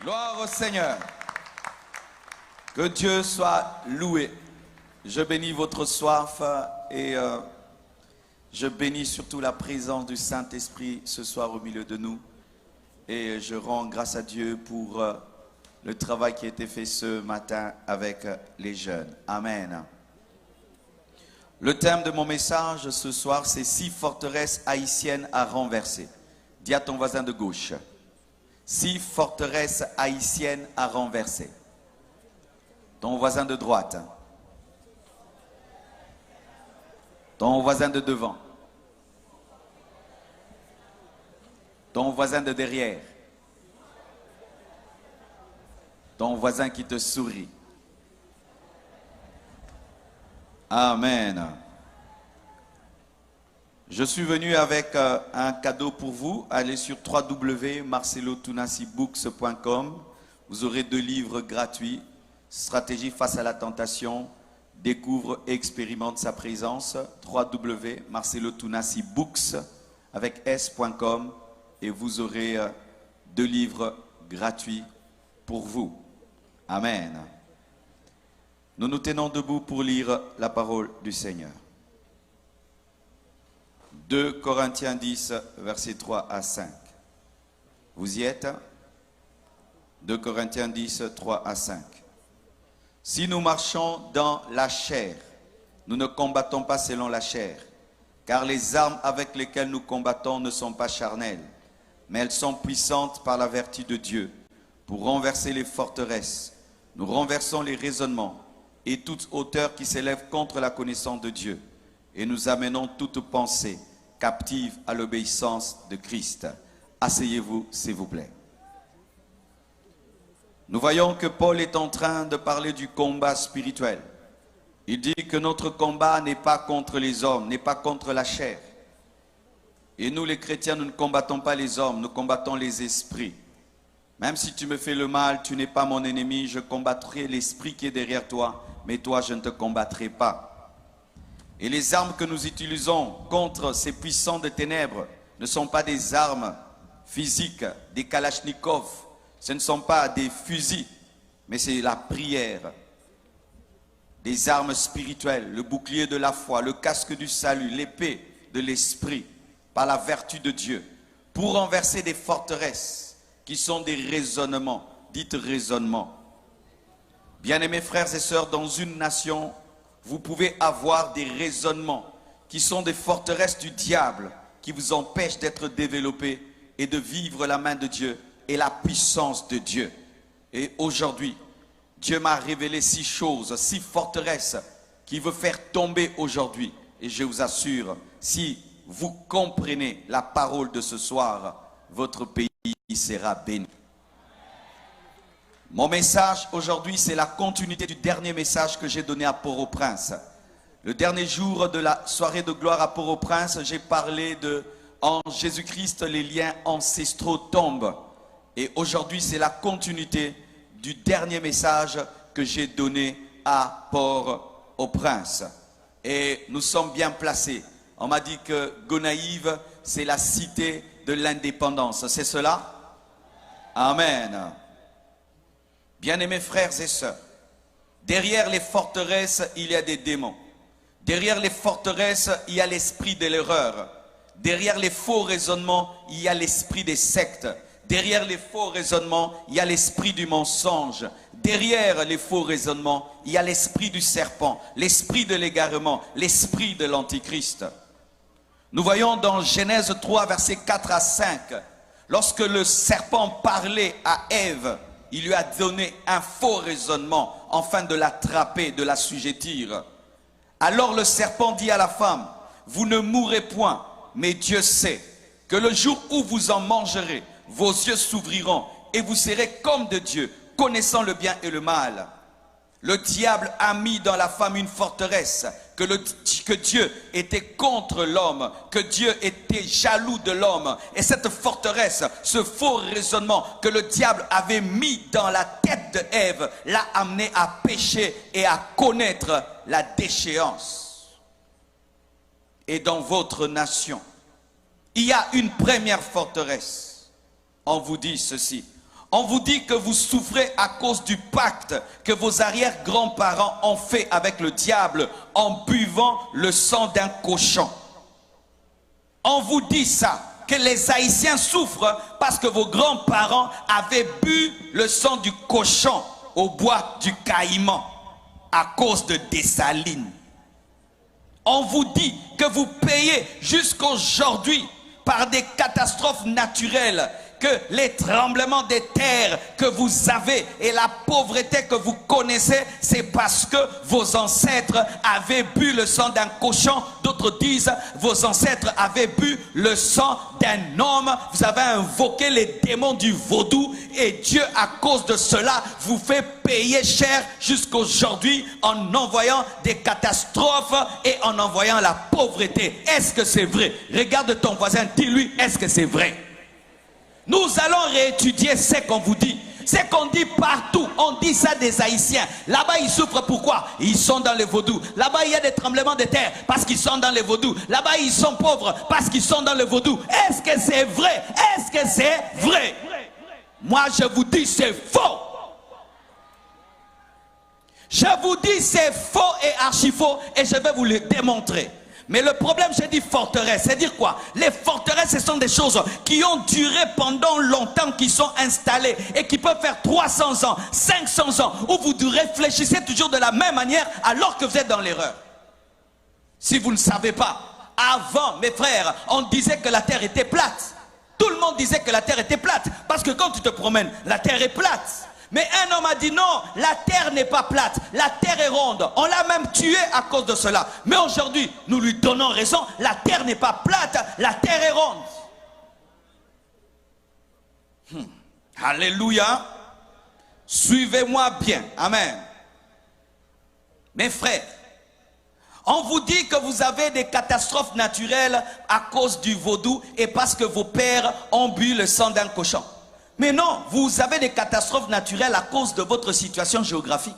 Gloire au Seigneur. Que Dieu soit loué. Je bénis votre soif et je bénis surtout la présence du Saint-Esprit ce soir au milieu de nous. Et je rends grâce à Dieu pour le travail qui a été fait ce matin avec les jeunes. Amen. Le thème de mon message ce soir, c'est 6 forteresses haïtiennes à renverser. Dis à ton voisin de gauche. 6 forteresses haïtiennes à renverser. Ton voisin de droite. Ton voisin de devant. Ton voisin de derrière. Ton voisin qui te sourit. Amen. Je suis venu avec un cadeau pour vous. Allez sur www.marcelotunasibooks.com. Vous aurez 2 livres gratuits. Stratégie face à la tentation. Découvre et expérimente sa présence. www.marcelotunasibooks avec s.com. Et vous aurez 2 livres gratuits pour vous. Amen. Nous nous tenons debout pour lire la parole du Seigneur. 2 Corinthiens 10, versets 3 à 5. Vous y êtes? 2 Corinthiens 10, 3 à 5. Si nous marchons dans la chair, nous ne combattons pas selon la chair, car les armes avec lesquelles nous combattons ne sont pas charnelles, mais elles sont puissantes par la vertu de Dieu, pour renverser les forteresses. Nous renversons les raisonnements et toute hauteur qui s'élève contre la connaissance de Dieu, et nous amenons toute pensée captive à l'obéissance de Christ. Asseyez-vous, s'il vous plaît. Nous voyons que Paul est en train de parler du combat spirituel. Il dit que notre combat n'est pas contre les hommes, n'est pas contre la chair. Et nous, les chrétiens, nous ne combattons pas les hommes, nous combattons les esprits. Même si tu me fais le mal, tu n'es pas mon ennemi, je combattrai l'esprit qui est derrière toi, mais toi, je ne te combattrai pas. Et les armes que nous utilisons contre ces puissants de ténèbres ne sont pas des armes physiques, des kalachnikovs, ce ne sont pas des fusils, mais c'est la prière, des armes spirituelles, le bouclier de la foi, le casque du salut, l'épée de l'esprit, par la vertu de Dieu, pour renverser des forteresses qui sont des raisonnements, dites raisonnements. Bien-aimés frères et sœurs, dans une nation, vous pouvez avoir des raisonnements qui sont des forteresses du diable qui vous empêchent d'être développés et de vivre la main de Dieu et la puissance de Dieu. Et aujourd'hui, Dieu m'a révélé 6 choses, 6 forteresses qu'il veut faire tomber aujourd'hui. Et je vous assure, si vous comprenez la parole de ce soir, votre pays sera béni. Mon message aujourd'hui, c'est la continuité du dernier message que j'ai donné à Port-au-Prince. Le dernier jour de la soirée de gloire à Port-au-Prince, j'ai parlé de en Jésus-Christ, les liens ancestraux tombent. Et aujourd'hui, c'est la continuité du dernier message que j'ai donné à Port-au-Prince. Et nous sommes bien placés. On m'a dit que Gonaïves, c'est la cité de l'indépendance. C'est cela? Amen. Bien-aimés frères et sœurs, derrière les forteresses, il y a des démons. Derrière les forteresses, il y a l'esprit de l'erreur. Derrière les faux raisonnements, il y a l'esprit des sectes. Derrière les faux raisonnements, il y a l'esprit du mensonge. Derrière les faux raisonnements, il y a l'esprit du serpent, l'esprit de l'égarement, l'esprit de l'antichrist. Nous voyons dans Genèse 3, versets 4 à 5, lorsque le serpent parlait à Ève, il lui a donné un faux raisonnement afin de l'attraper, de l'assujettir. Alors le serpent dit à la femme, vous ne mourrez point, mais Dieu sait que le jour où vous en mangerez, vos yeux s'ouvriront et vous serez comme de Dieu, connaissant le bien et le mal. Le diable a mis dans la femme une forteresse, que Dieu était contre l'homme, que Dieu était jaloux de l'homme. Et cette forteresse, ce faux raisonnement que le diable avait mis dans la tête d'Ève, l'a amené à pécher et à connaître la déchéance. Et dans votre nation, il y a une première forteresse. On vous dit ceci. On vous dit que vous souffrez à cause du pacte que vos arrière-grands-parents ont fait avec le diable en buvant le sang d'un cochon. On vous dit ça, que les Haïtiens souffrent parce que vos grands-parents avaient bu le sang du cochon au bois du Caïman à cause de Dessalines. On vous dit que vous payez jusqu'aujourd'hui par des catastrophes naturelles, que les tremblements des terres que vous avez et la pauvreté que vous connaissez, c'est parce que vos ancêtres avaient bu le sang d'un cochon. D'autres disent, vos ancêtres avaient bu le sang d'un homme. Vous avez invoqué les démons du vaudou et Dieu, à cause de cela, vous fait payer cher jusqu'aujourd'hui en envoyant des catastrophes et en envoyant la pauvreté. Est-ce que c'est vrai? Regarde ton voisin, dis-lui, est-ce que c'est vrai? Nous allons réétudier ce qu'on vous dit. Ce qu'on dit partout, on dit ça des Haïtiens. Là-bas, ils souffrent pourquoi? Ils sont dans le vaudou. Là-bas, il y a des tremblements de terre parce qu'ils sont dans le vaudou. Là-bas, ils sont pauvres parce qu'ils sont dans le vaudou. Est-ce que c'est vrai? Est-ce que c'est vrai? Moi, je vous dis, c'est faux. Je vous dis, c'est faux et archi faux et je vais vous le démontrer. Mais le problème, j'ai dit forteresse, c'est dire quoi? Les forteresses, ce sont des choses qui ont duré pendant longtemps, qui sont installées et qui peuvent faire 300 ans, 500 ans, où vous réfléchissez toujours de la même manière alors que vous êtes dans l'erreur. Si vous ne savez pas, avant, mes frères, on disait que la terre était plate. Tout le monde disait que la terre était plate, parce que quand tu te promènes, la terre est plate. Mais un homme a dit non, la terre n'est pas plate, la terre est ronde. On l'a même tué à cause de cela. Mais aujourd'hui, nous lui donnons raison, la terre n'est pas plate, la terre est ronde. Alléluia. Suivez-moi bien. Amen. Mes frères, on vous dit que vous avez des catastrophes naturelles à cause du vaudou et parce que vos pères ont bu le sang d'un cochon. Mais non, vous avez des catastrophes naturelles à cause de votre situation géographique.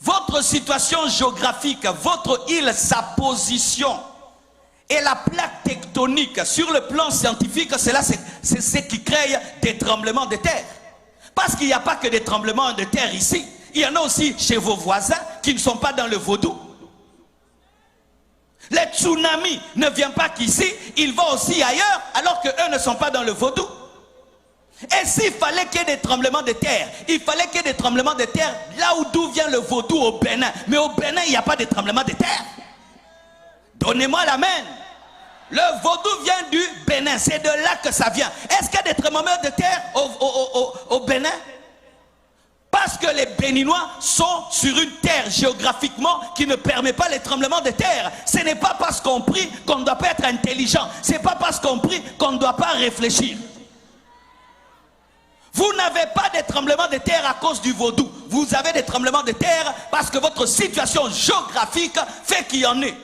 Votre situation géographique, votre île, sa position et la plaque tectonique sur le plan scientifique, c'est ce qui crée des tremblements de terre. Parce qu'il n'y a pas que des tremblements de terre ici. Il y en a aussi chez vos voisins qui ne sont pas dans le vaudou. Les tsunamis ne viennent pas qu'ici, ils vont aussi ailleurs, alors qu'eux ne sont pas dans le vaudou. Et s'il fallait qu'il y ait des tremblements de terre, il fallait qu'il y ait des tremblements de terre là d'où vient le vaudou au Bénin. Mais au Bénin, il n'y a pas de tremblements de terre. Donnez-moi l'amen. Le vaudou vient du Bénin, c'est de là que ça vient. Est-ce qu'il y a des tremblements de terre au Bénin? Parce que les Béninois sont sur une terre géographiquement qui ne permet pas les tremblements de terre. Ce n'est pas parce qu'on prie qu'on ne doit pas être intelligent. Ce n'est pas parce qu'on prie qu'on ne doit pas réfléchir. Vous n'avez pas de tremblements de terre à cause du vaudou. Vous avez des tremblements de terre parce que votre situation géographique fait qu'il y en ait.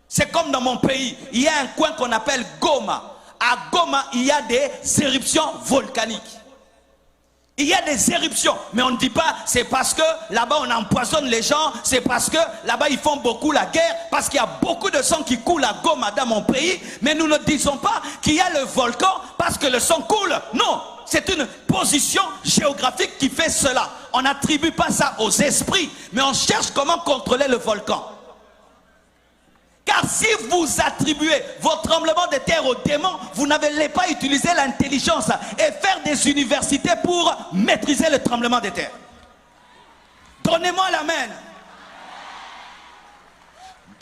C'est comme dans mon pays. Il y a un coin qu'on appelle Goma. À Goma, il y a des éruptions volcaniques. Il y a des éruptions, mais on ne dit pas c'est parce que là-bas on empoisonne les gens, c'est parce que là-bas ils font beaucoup la guerre, parce qu'il y a beaucoup de sang qui coule à Goma dans mon pays, mais nous ne disons pas qu'il y a le volcan parce que le sang coule. Non, c'est une position géographique qui fait cela. On n'attribue pas ça aux esprits, mais on cherche comment contrôler le volcan. Car si vous attribuez vos tremblements de terre aux démons, vous n'allez pas utiliser l'intelligence et faire des universités pour maîtriser le tremblement de terre. Donnez-moi l'amen.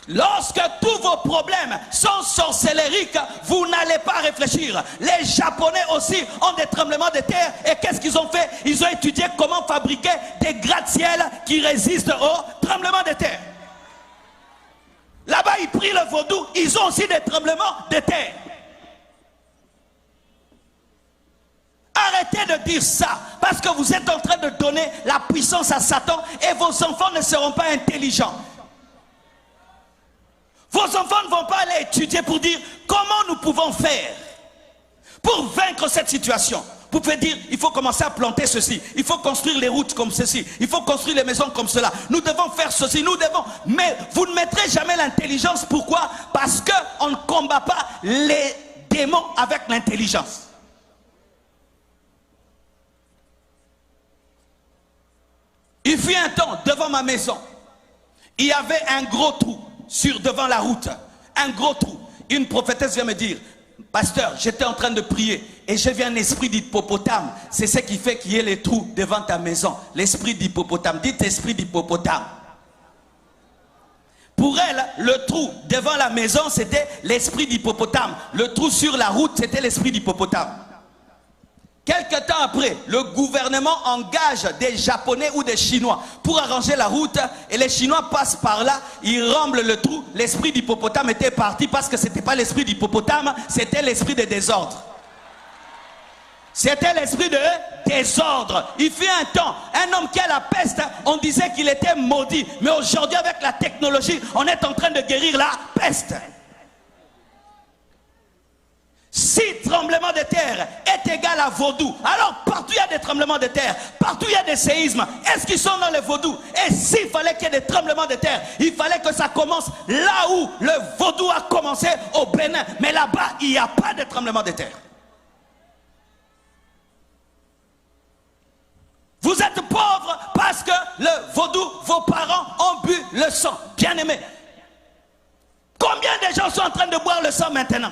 Lorsque tous vos problèmes sont sorcellériques, vous n'allez pas réfléchir. Les Japonais aussi ont des tremblements de terre. Et qu'est-ce qu'ils ont fait? Ils ont étudié comment fabriquer des gratte-ciel qui résistent aux tremblements de terre. Là-bas, ils prient le vaudou, ils ont aussi des tremblements de terre. Arrêtez de dire ça, parce que vous êtes en train de donner la puissance à Satan et vos enfants ne seront pas intelligents. Vos enfants ne vont pas aller étudier pour dire comment nous pouvons faire pour vaincre cette situation. Vous pouvez dire, il faut commencer à planter ceci, il faut construire les routes comme ceci, il faut construire les maisons comme cela, nous devons faire ceci, nous devons... Mais vous ne mettrez jamais l'intelligence. Pourquoi? Parce qu'on ne combat pas les démons avec l'intelligence. Il fut un temps, devant ma maison, il y avait un gros trou devant la route. Un gros trou. Une prophétesse vient me dire, pasteur, j'étais en train de prier et j'ai vu un esprit d'hippopotame. C'est ce qui fait qu'il y ait les trous devant ta maison. L'esprit d'hippopotame. Dites esprit d'hippopotame. Pour elle, le trou devant la maison, c'était l'esprit d'hippopotame. Le trou sur la route, c'était l'esprit d'hippopotame. Quelque temps après, le gouvernement engage des Japonais ou des Chinois pour arranger la route et les Chinois passent par là, ils remblent le trou. L'esprit d'hippopotame était parti parce que ce n'était pas l'esprit d'hippopotame, c'était l'esprit de désordre. C'était l'esprit de désordre. Il fut un temps, un homme qui a la peste, on disait qu'il était maudit. Mais aujourd'hui, avec la technologie, on est en train de guérir la peste. Si tremblement de terre est égal à vaudou, alors partout il y a des tremblements de terre, partout il y a des séismes. Est-ce qu'ils sont dans le vaudou? Et s'il fallait qu'il y ait des tremblements de terre, il fallait que ça commence là où le vaudou a commencé, au Bénin. Mais là-bas, il n'y a pas de tremblement de terre. Vous êtes pauvres parce que le vaudou, vos parents ont bu le sang. Bien aimé. Combien de gens sont en train de boire le sang maintenant?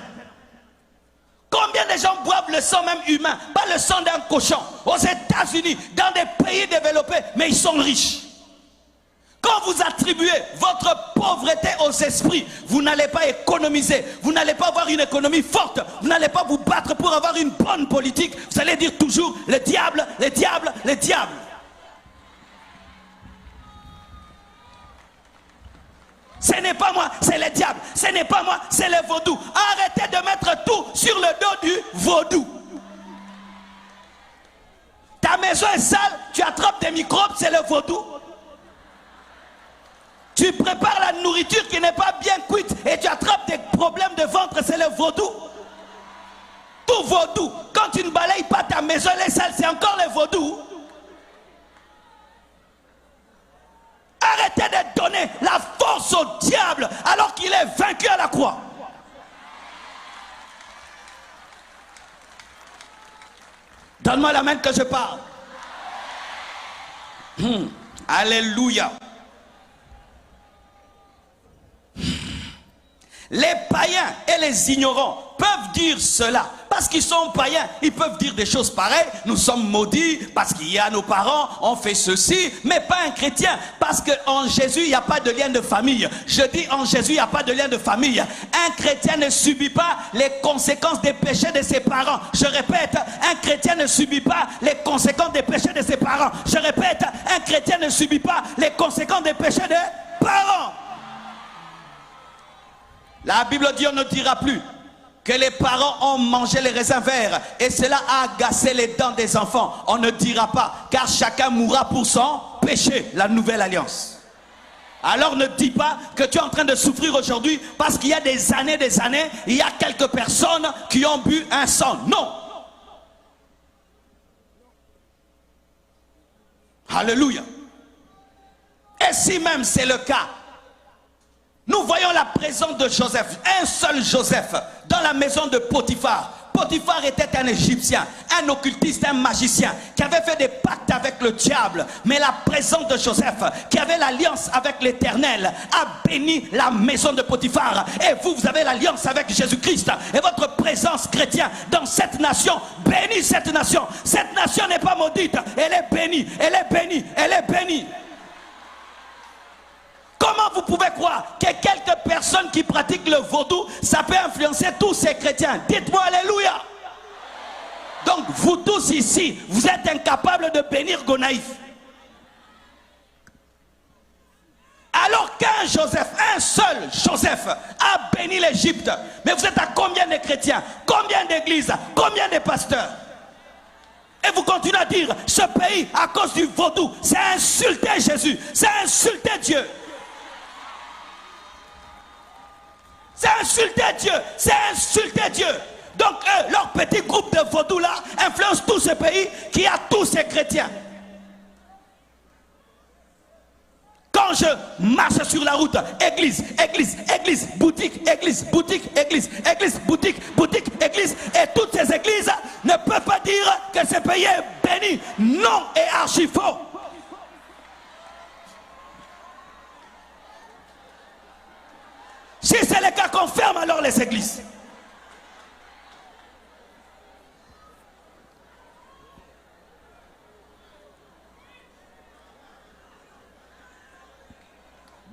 Combien de gens boivent le sang même humain? Pas le sang d'un cochon. Aux États-Unis, dans des pays développés, mais ils sont riches. Quand vous attribuez votre pauvreté aux esprits, vous n'allez pas économiser. Vous n'allez pas avoir une économie forte. Vous n'allez pas vous battre pour avoir une bonne politique. Vous allez dire toujours le diable, le diable, le diable. Ce n'est pas moi, c'est le diable. Ce n'est pas moi, c'est le vaudou. Arrêtez de mettre tout sur le dos du vaudou. Ta maison est sale, tu attrapes des microbes, c'est le vaudou. Tu prépares la nourriture qui n'est pas bien cuite et tu attrapes des problèmes de ventre, c'est le vaudou. Tout vaudou. Quand tu ne balayes pas ta maison, elle est sale, c'est encore le vaudou. Arrêtez de donner la force au diable alors qu'il est vaincu à la croix. Donne-moi la main que je parle. Alléluia. Les païens et les ignorants peuvent dire cela. Parce qu'ils sont païens, ils peuvent dire des choses pareilles. Nous sommes maudits parce qu'il y a nos parents, on fait ceci. Mais pas un chrétien. Parce qu'en Jésus, il n'y a pas de lien de famille. Je dis en Jésus, il n'y a pas de lien de famille. Un chrétien ne subit pas les conséquences des péchés de ses parents. Je répète, un chrétien ne subit pas les conséquences des péchés de ses parents. Je répète, un chrétien ne subit pas les conséquences des péchés des parents. La Bible dit, on ne dira plus que les parents ont mangé les raisins verts et cela a agacé les dents des enfants. On ne dira pas, car chacun mourra pour son péché, la nouvelle alliance. Alors ne dis pas que tu es en train de souffrir aujourd'hui parce qu'il y a des années, il y a quelques personnes qui ont bu un sang. Non. Alléluia. Et si même c'est le cas, nous voyons la présence de Joseph, un seul Joseph, dans la maison de Potiphar. Potiphar était un Égyptien, un occultiste, un magicien, qui avait fait des pactes avec le diable. Mais la présence de Joseph, qui avait l'alliance avec l'Éternel, a béni la maison de Potiphar. Et vous, vous avez l'alliance avec Jésus-Christ. Et votre présence chrétienne dans cette nation bénit cette nation. Cette nation n'est pas maudite, elle est bénie, elle est bénie, elle est bénie. Comment vous pouvez croire que quelques personnes qui pratiquent le vaudou, ça peut influencer tous ces chrétiens? Dites-moi alléluia. Donc vous tous ici, vous êtes incapables de bénir Gonaïf. Alors qu'un Joseph, un seul Joseph a béni l'Égypte. Mais vous êtes à combien de chrétiens? Combien d'églises? Combien de pasteurs? Et vous continuez à dire, ce pays, à cause du vaudou, c'est insulter Jésus, c'est insulter Dieu. C'est insulter Dieu, c'est insulter Dieu. Donc eux, leur petit groupe de vaudou là influence tout ce pays qui a tous ces chrétiens. Quand je marche sur la route, église, église, église, boutique, église, boutique, église, église, boutique, boutique, église, et toutes ces églises ne peuvent pas dire que ce pays est béni. Non, et archi faux. Si c'est le cas, qu'on ferme alors les églises.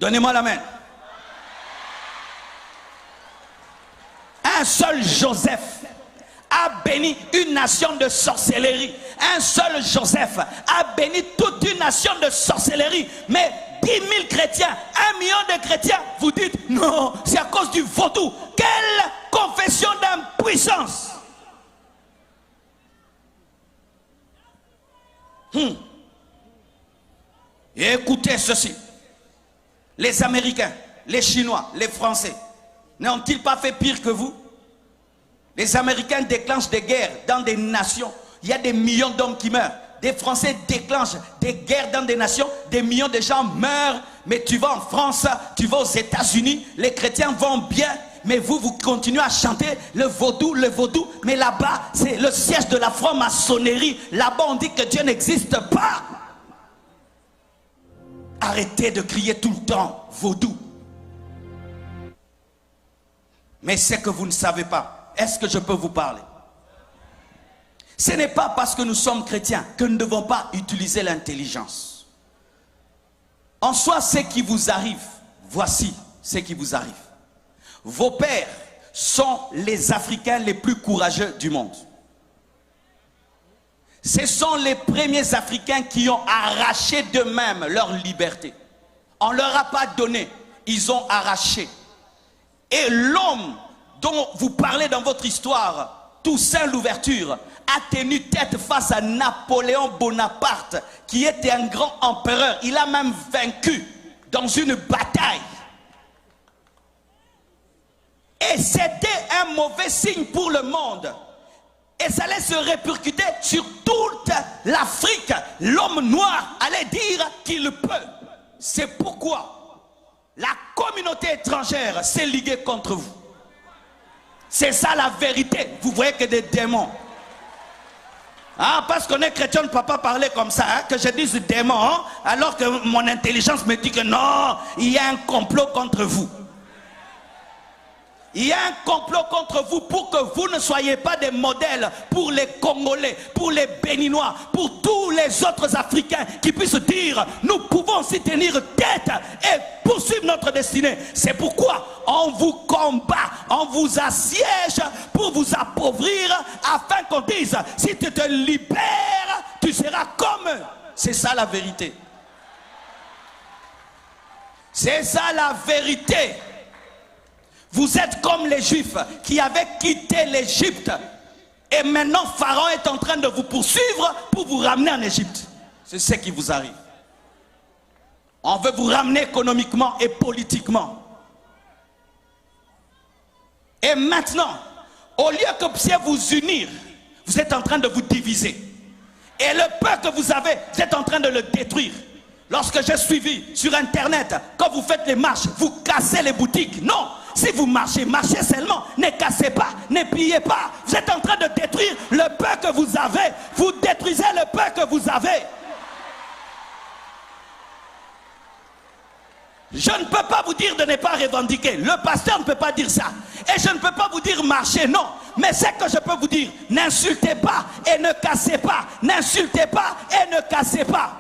Donnez-moi la main. Un seul Joseph a béni une nation de sorcellerie. Un seul Joseph a béni toute une nation de sorcellerie. Mais 10 000 chrétiens, 1 million de chrétiens, vous dites non, c'est à cause du vaudou. Quelle confession d'impuissance! Et écoutez ceci. Les Américains, les Chinois, les Français, n'ont-ils pas fait pire que vous? Les Américains déclenchent des guerres dans des nations. Il y a des millions d'hommes qui meurent. Des Français déclenchent des guerres dans des nations. Des millions de gens meurent. Mais tu vas en France, tu vas aux États-Unis, les chrétiens vont bien. Mais vous continuez à chanter le vaudou, le vaudou. Mais là-bas, c'est le siège de la franc-maçonnerie. Là-bas, on dit que Dieu n'existe pas. Arrêtez de crier tout le temps vaudou. Mais c'est que vous ne savez pas. Est-ce que je peux vous parler? Ce n'est pas parce que nous sommes chrétiens que nous ne devons pas utiliser l'intelligence. En soi, ce qui vous arrive, voici ce qui vous arrive. Vos pères sont les Africains les plus courageux du monde. Ce sont les premiers Africains qui ont arraché d'eux-mêmes leur liberté. On ne leur a pas donné, ils ont arraché. Et l'homme dont vous parlez dans votre histoire, Toussaint Louverture, a tenu tête face à Napoléon Bonaparte, qui était un grand empereur. Il a même vaincu dans une bataille. Et c'était un mauvais signe pour le monde. Et ça allait se répercuter sur toute l'Afrique. L'homme noir allait dire qu'il peut. C'est pourquoi la communauté étrangère s'est liguée contre vous. C'est ça la vérité. Vous voyez que des démons. Ah, parce qu'on est chrétien, on ne peut pas parler comme ça, hein, que je dise démon, hein, alors que mon intelligence me dit que non, il y a un complot contre vous. Il y a un complot contre vous pour que vous ne soyez pas des modèles pour les Congolais, pour les Béninois, pour tous les autres Africains qui puissent dire nous pouvons s'y tenir tête et poursuivre notre destinée. C'est pourquoi on vous combat, on vous assiège pour vous appauvrir afin qu'on dise si tu te libères, tu seras comme eux. C'est ça la vérité. C'est ça la vérité. Vous êtes comme les Juifs qui avaient quitté l'Égypte. Et maintenant, Pharaon est en train de vous poursuivre pour vous ramener en Égypte. C'est ce qui vous arrive. On veut vous ramener économiquement et politiquement. Et maintenant, au lieu que vous puissiez vous unir, vous êtes en train de vous diviser. Et le peu que vous avez, vous êtes en train de le détruire. Lorsque j'ai suivi sur Internet, quand vous faites les marches, vous cassez les boutiques. Non! Si vous marchez, marchez seulement. Ne cassez pas, ne pillez pas. Vous êtes en train de détruire le peu que vous avez. Vous détruisez le peu que vous avez. Je ne peux pas vous dire de ne pas revendiquer. Le pasteur ne peut pas dire ça. Et je ne peux pas vous dire marcher, non. Mais c'est que je peux vous dire, n'insultez pas et ne cassez pas. N'insultez pas et ne cassez pas.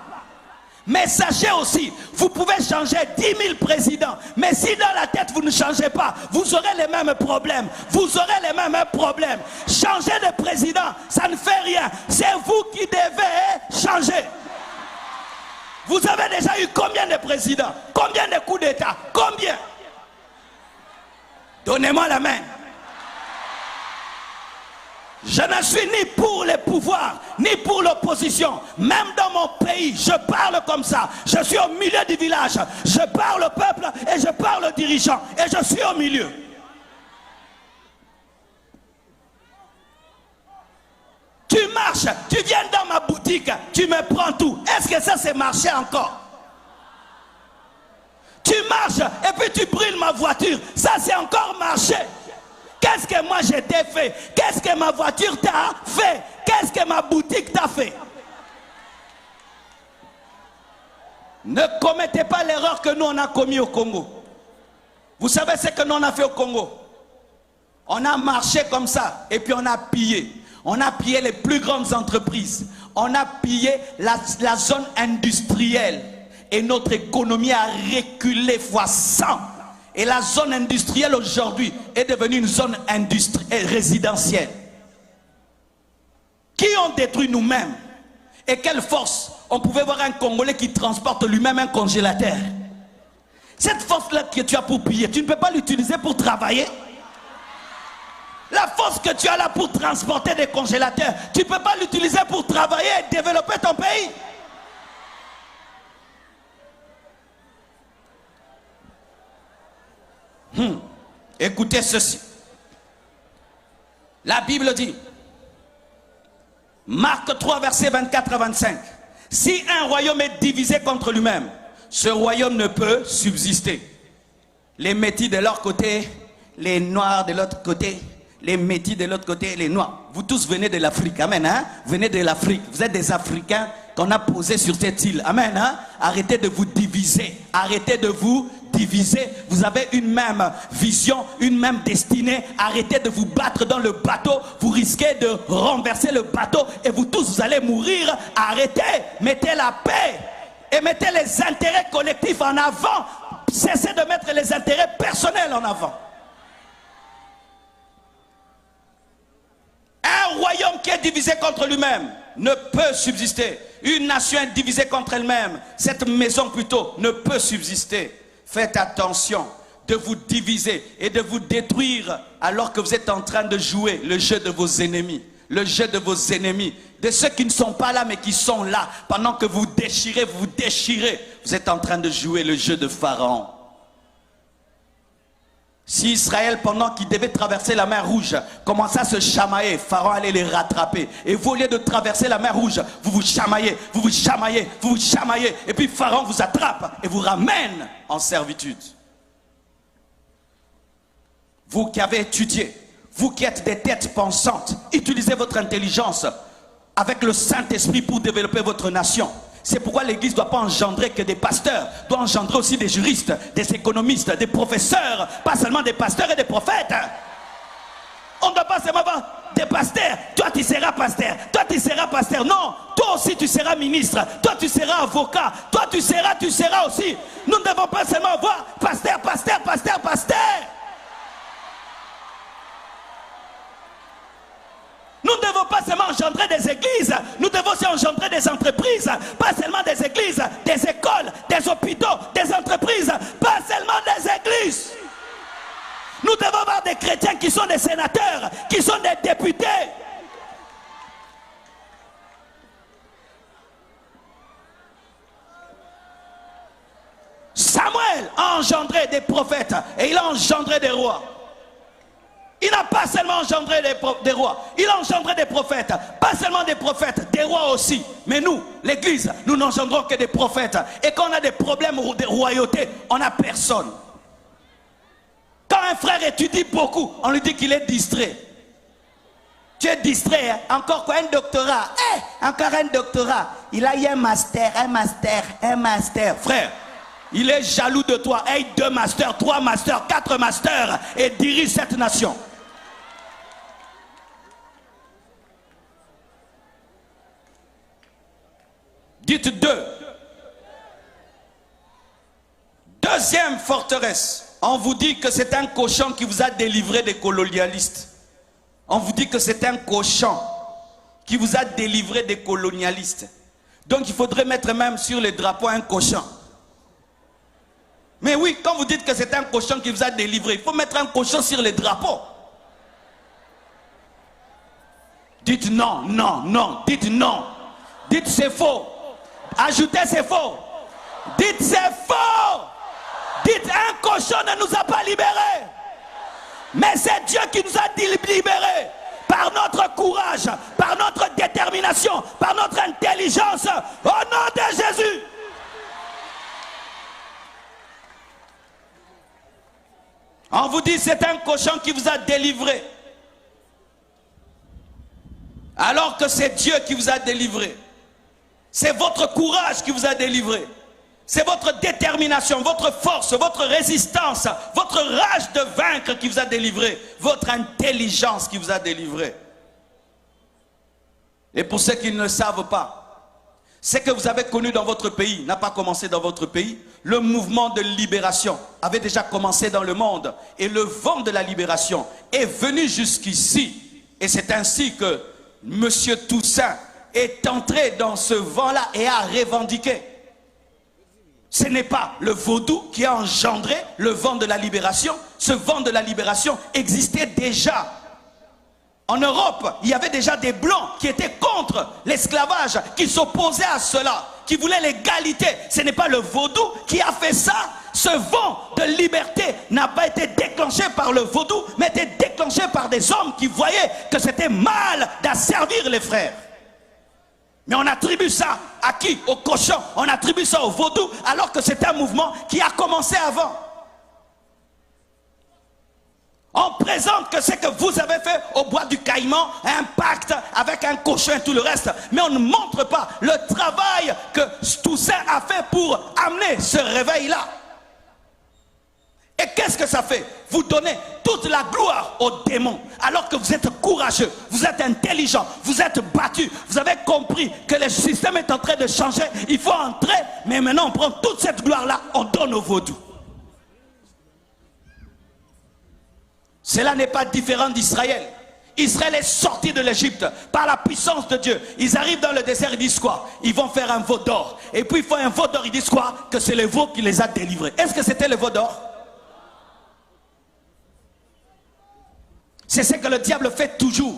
Mais sachez aussi, vous pouvez changer 10 000 présidents. Mais si dans la tête vous ne changez pas, vous aurez les mêmes problèmes. Vous aurez les mêmes problèmes. Changer de président, ça ne fait rien. C'est vous qui devez changer. Vous avez déjà eu combien de présidents? Combien de coups d'État? Combien? Donnez-moi la main. Je ne suis ni pour les pouvoirs, ni pour l'opposition. Même dans mon pays, je parle comme ça. Je suis au milieu du village. Je parle au peuple et je parle aux dirigeants. Et je suis au milieu. Tu marches, tu viens dans ma boutique, tu me prends tout. Est-ce que ça c'est marcher encore? Tu marches et puis tu brûles ma voiture. Ça c'est encore marcher. Qu'est-ce que moi je t'ai fait? Qu'est-ce que ma voiture t'a fait? Qu'est-ce que ma boutique t'a fait? Ne commettez pas l'erreur que nous on a commis au Congo. Vous savez ce que nous on a fait au Congo? On a marché comme ça et puis on a pillé. On a pillé les plus grandes entreprises. On a pillé la zone industrielle. Et notre économie a reculé fois 100. Et la zone industrielle aujourd'hui est devenue une zone résidentielle. Qui ont détruit nous-mêmes? Et quelle force? On pouvait voir un Congolais qui transporte lui-même un congélateur. Cette force-là que tu as pour piller, tu ne peux pas l'utiliser pour travailler. La force que tu as là pour transporter des congélateurs, tu ne peux pas l'utiliser pour travailler et développer ton pays. Écoutez ceci. La Bible dit, Marc 3, versets 24 à 25. Si un royaume est divisé contre lui-même, ce royaume ne peut subsister. Les métis de leur côté, les noirs de l'autre côté, les métis de l'autre côté, les noirs. Vous tous venez de l'Afrique, amen, hein? Venez de l'Afrique, vous êtes des Africains qu'on a posés sur cette île, amen, hein? Arrêtez de vous diviser, arrêtez de vous diviser. Vous avez une même vision, une même destinée. Arrêtez de vous battre dans le bateau, vous risquez de renverser le bateau et vous tous vous allez mourir. Arrêtez, mettez la paix et mettez les intérêts collectifs en avant. Cessez de mettre les intérêts personnels en avant. Un royaume qui est divisé contre lui-même ne peut subsister. Une nation divisée contre elle-même, cette maison plutôt, ne peut subsister. Faites attention de vous diviser et de vous détruire alors que vous êtes en train de jouer le jeu de vos ennemis. Le jeu de vos ennemis, de ceux qui ne sont pas là mais qui sont là. Pendant que vous déchirez, vous êtes en train de jouer le jeu de Pharaon. Si Israël, pendant qu'il devait traverser la mer Rouge, commençait à se chamailler, Pharaon allait les rattraper. Et vous, au lieu de traverser la mer Rouge, vous vous chamaillez, vous vous chamaillez, vous vous chamaillez. Et puis Pharaon vous attrape et vous ramène en servitude. Vous qui avez étudié, vous qui êtes des têtes pensantes, utilisez votre intelligence avec le Saint-Esprit pour développer votre nation. C'est pourquoi l'Église ne doit pas engendrer que des pasteurs, doit engendrer aussi des juristes, des économistes, des professeurs, pas seulement des pasteurs et des prophètes. On ne doit pas seulement avoir des pasteurs. Toi tu seras pasteur, toi tu seras pasteur. Non, toi aussi tu seras ministre, toi tu seras avocat, toi tu seras aussi. Nous ne devons pas seulement avoir pasteur, pasteur, pasteur, pasteur. Nous ne devons pas seulement engendrer des églises, nous devons aussi engendrer des entreprises, pas seulement des églises, des écoles, des hôpitaux, des entreprises, pas seulement des églises. Nous devons avoir des chrétiens qui sont des sénateurs, qui sont des députés. Samuel a engendré des prophètes et il a engendré des rois. Il n'a pas seulement engendré des rois, il a engendré des prophètes. Pas seulement des prophètes, des rois aussi. Mais nous, l'Église, nous n'engendrons que des prophètes. Et quand on a des problèmes de royauté, on n'a personne. Quand un frère étudie beaucoup, on lui dit qu'il est distrait. Tu es distrait, hein? Encore quoi, un doctorat? Encore un doctorat. Il a eu un master. Frère, il est jaloux de toi. 2 masters, 3 masters, 4 masters et dirige cette nation. Dites 2. Deuxième forteresse. On vous dit que c'est un cochon qui vous a délivré des colonialistes. On vous dit que c'est un cochon qui vous a délivré des colonialistes. Donc il faudrait mettre même sur les drapeaux un cochon. Mais oui, quand vous dites que c'est un cochon qui vous a délivré, il faut mettre un cochon sur les drapeaux. Dites non, non, non, dites non. Dites c'est faux. Ajoutez c'est faux. Dites c'est faux. Dites un cochon ne nous a pas libérés. Mais c'est Dieu qui nous a libérés. Par notre courage, par notre détermination, par notre intelligence. Au nom de Jésus. On vous dit c'est un cochon qui vous a délivré. Alors que c'est Dieu qui vous a délivré. C'est votre courage qui vous a délivré. C'est votre détermination, votre force, votre résistance, votre rage de vaincre qui vous a délivré, votre intelligence qui vous a délivré. Et pour ceux qui ne le savent pas, ce que vous avez connu dans votre pays n'a pas commencé dans votre pays. Le mouvement de libération avait déjà commencé dans le monde et le vent de la libération est venu jusqu'ici. Et c'est ainsi que M. Toussaint est entré dans ce vent-là et a revendiqué. Ce n'est pas le vaudou qui a engendré le vent de la libération. Ce vent de la libération existait déjà. En Europe, il y avait déjà des blancs qui étaient contre l'esclavage, qui s'opposaient à cela, qui voulaient l'égalité. Ce n'est pas le vaudou qui a fait ça. Ce vent de liberté n'a pas été déclenché par le vaudou, mais été déclenché par des hommes qui voyaient que c'était mal d'asservir les frères. Mais on attribue ça à qui? Au cochon. On attribue ça au vaudou, alors que c'est un mouvement qui a commencé avant. On présente que ce que vous avez fait au bois du Caïman, un pacte avec un cochon et tout le reste. Mais on ne montre pas le travail que Toussaint a fait pour amener ce réveil-là. Et qu'est-ce que ça fait? Vous donnez toute la gloire aux démons, alors que vous êtes courageux, vous êtes intelligent, vous êtes battu, vous avez compris que le système est en train de changer, il faut entrer, mais maintenant on prend toute cette gloire-là, on donne au vaudou. Cela n'est pas différent d'Israël. Israël est sorti de l'Égypte par la puissance de Dieu. Ils arrivent dans le désert, ils disent quoi? Ils vont faire un veau d'or. Et puis ils font un veau d'or, ils disent quoi? Que c'est le veau qui les a délivrés. Est-ce que c'était le veau d'or? C'est ce que le diable fait toujours.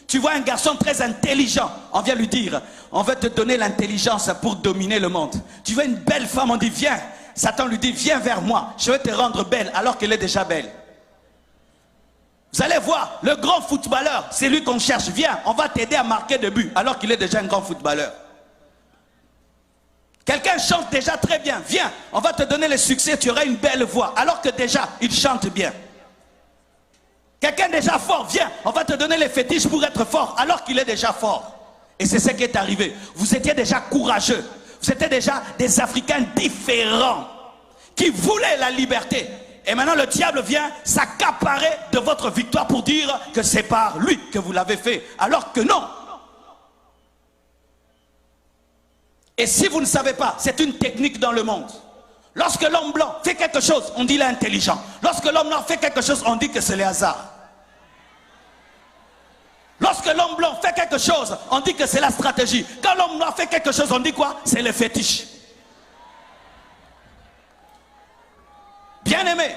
Tu vois un garçon très intelligent, on vient lui dire, on va te donner l'intelligence pour dominer le monde. Tu vois une belle femme, on dit viens. Satan lui dit viens vers moi, je vais te rendre belle alors qu'elle est déjà belle. Vous allez voir, le grand footballeur, c'est lui qu'on cherche. Viens, on va t'aider à marquer des buts alors qu'il est déjà un grand footballeur. Quelqu'un chante déjà très bien. Viens, on va te donner le succès, tu auras une belle voix alors que déjà, il chante bien. Quelqu'un déjà fort, viens, on va te donner les fétiches pour être fort alors qu'il est déjà fort. Et c'est ce qui est arrivé. Vous étiez déjà courageux. Vous étiez déjà des Africains différents qui voulaient la liberté. Et maintenant le diable vient s'accaparer de votre victoire pour dire que c'est par lui que vous l'avez fait. Alors que non. Et si vous ne savez pas, c'est une technique dans le monde. Lorsque l'homme blanc fait quelque chose, on dit qu'il est intelligent. Lorsque l'homme noir fait quelque chose, on dit que c'est le hasard. Lorsque l'homme blanc fait quelque chose, on dit que c'est la stratégie. Quand l'homme noir fait quelque chose, on dit quoi? C'est le fétiche. Bien-aimé,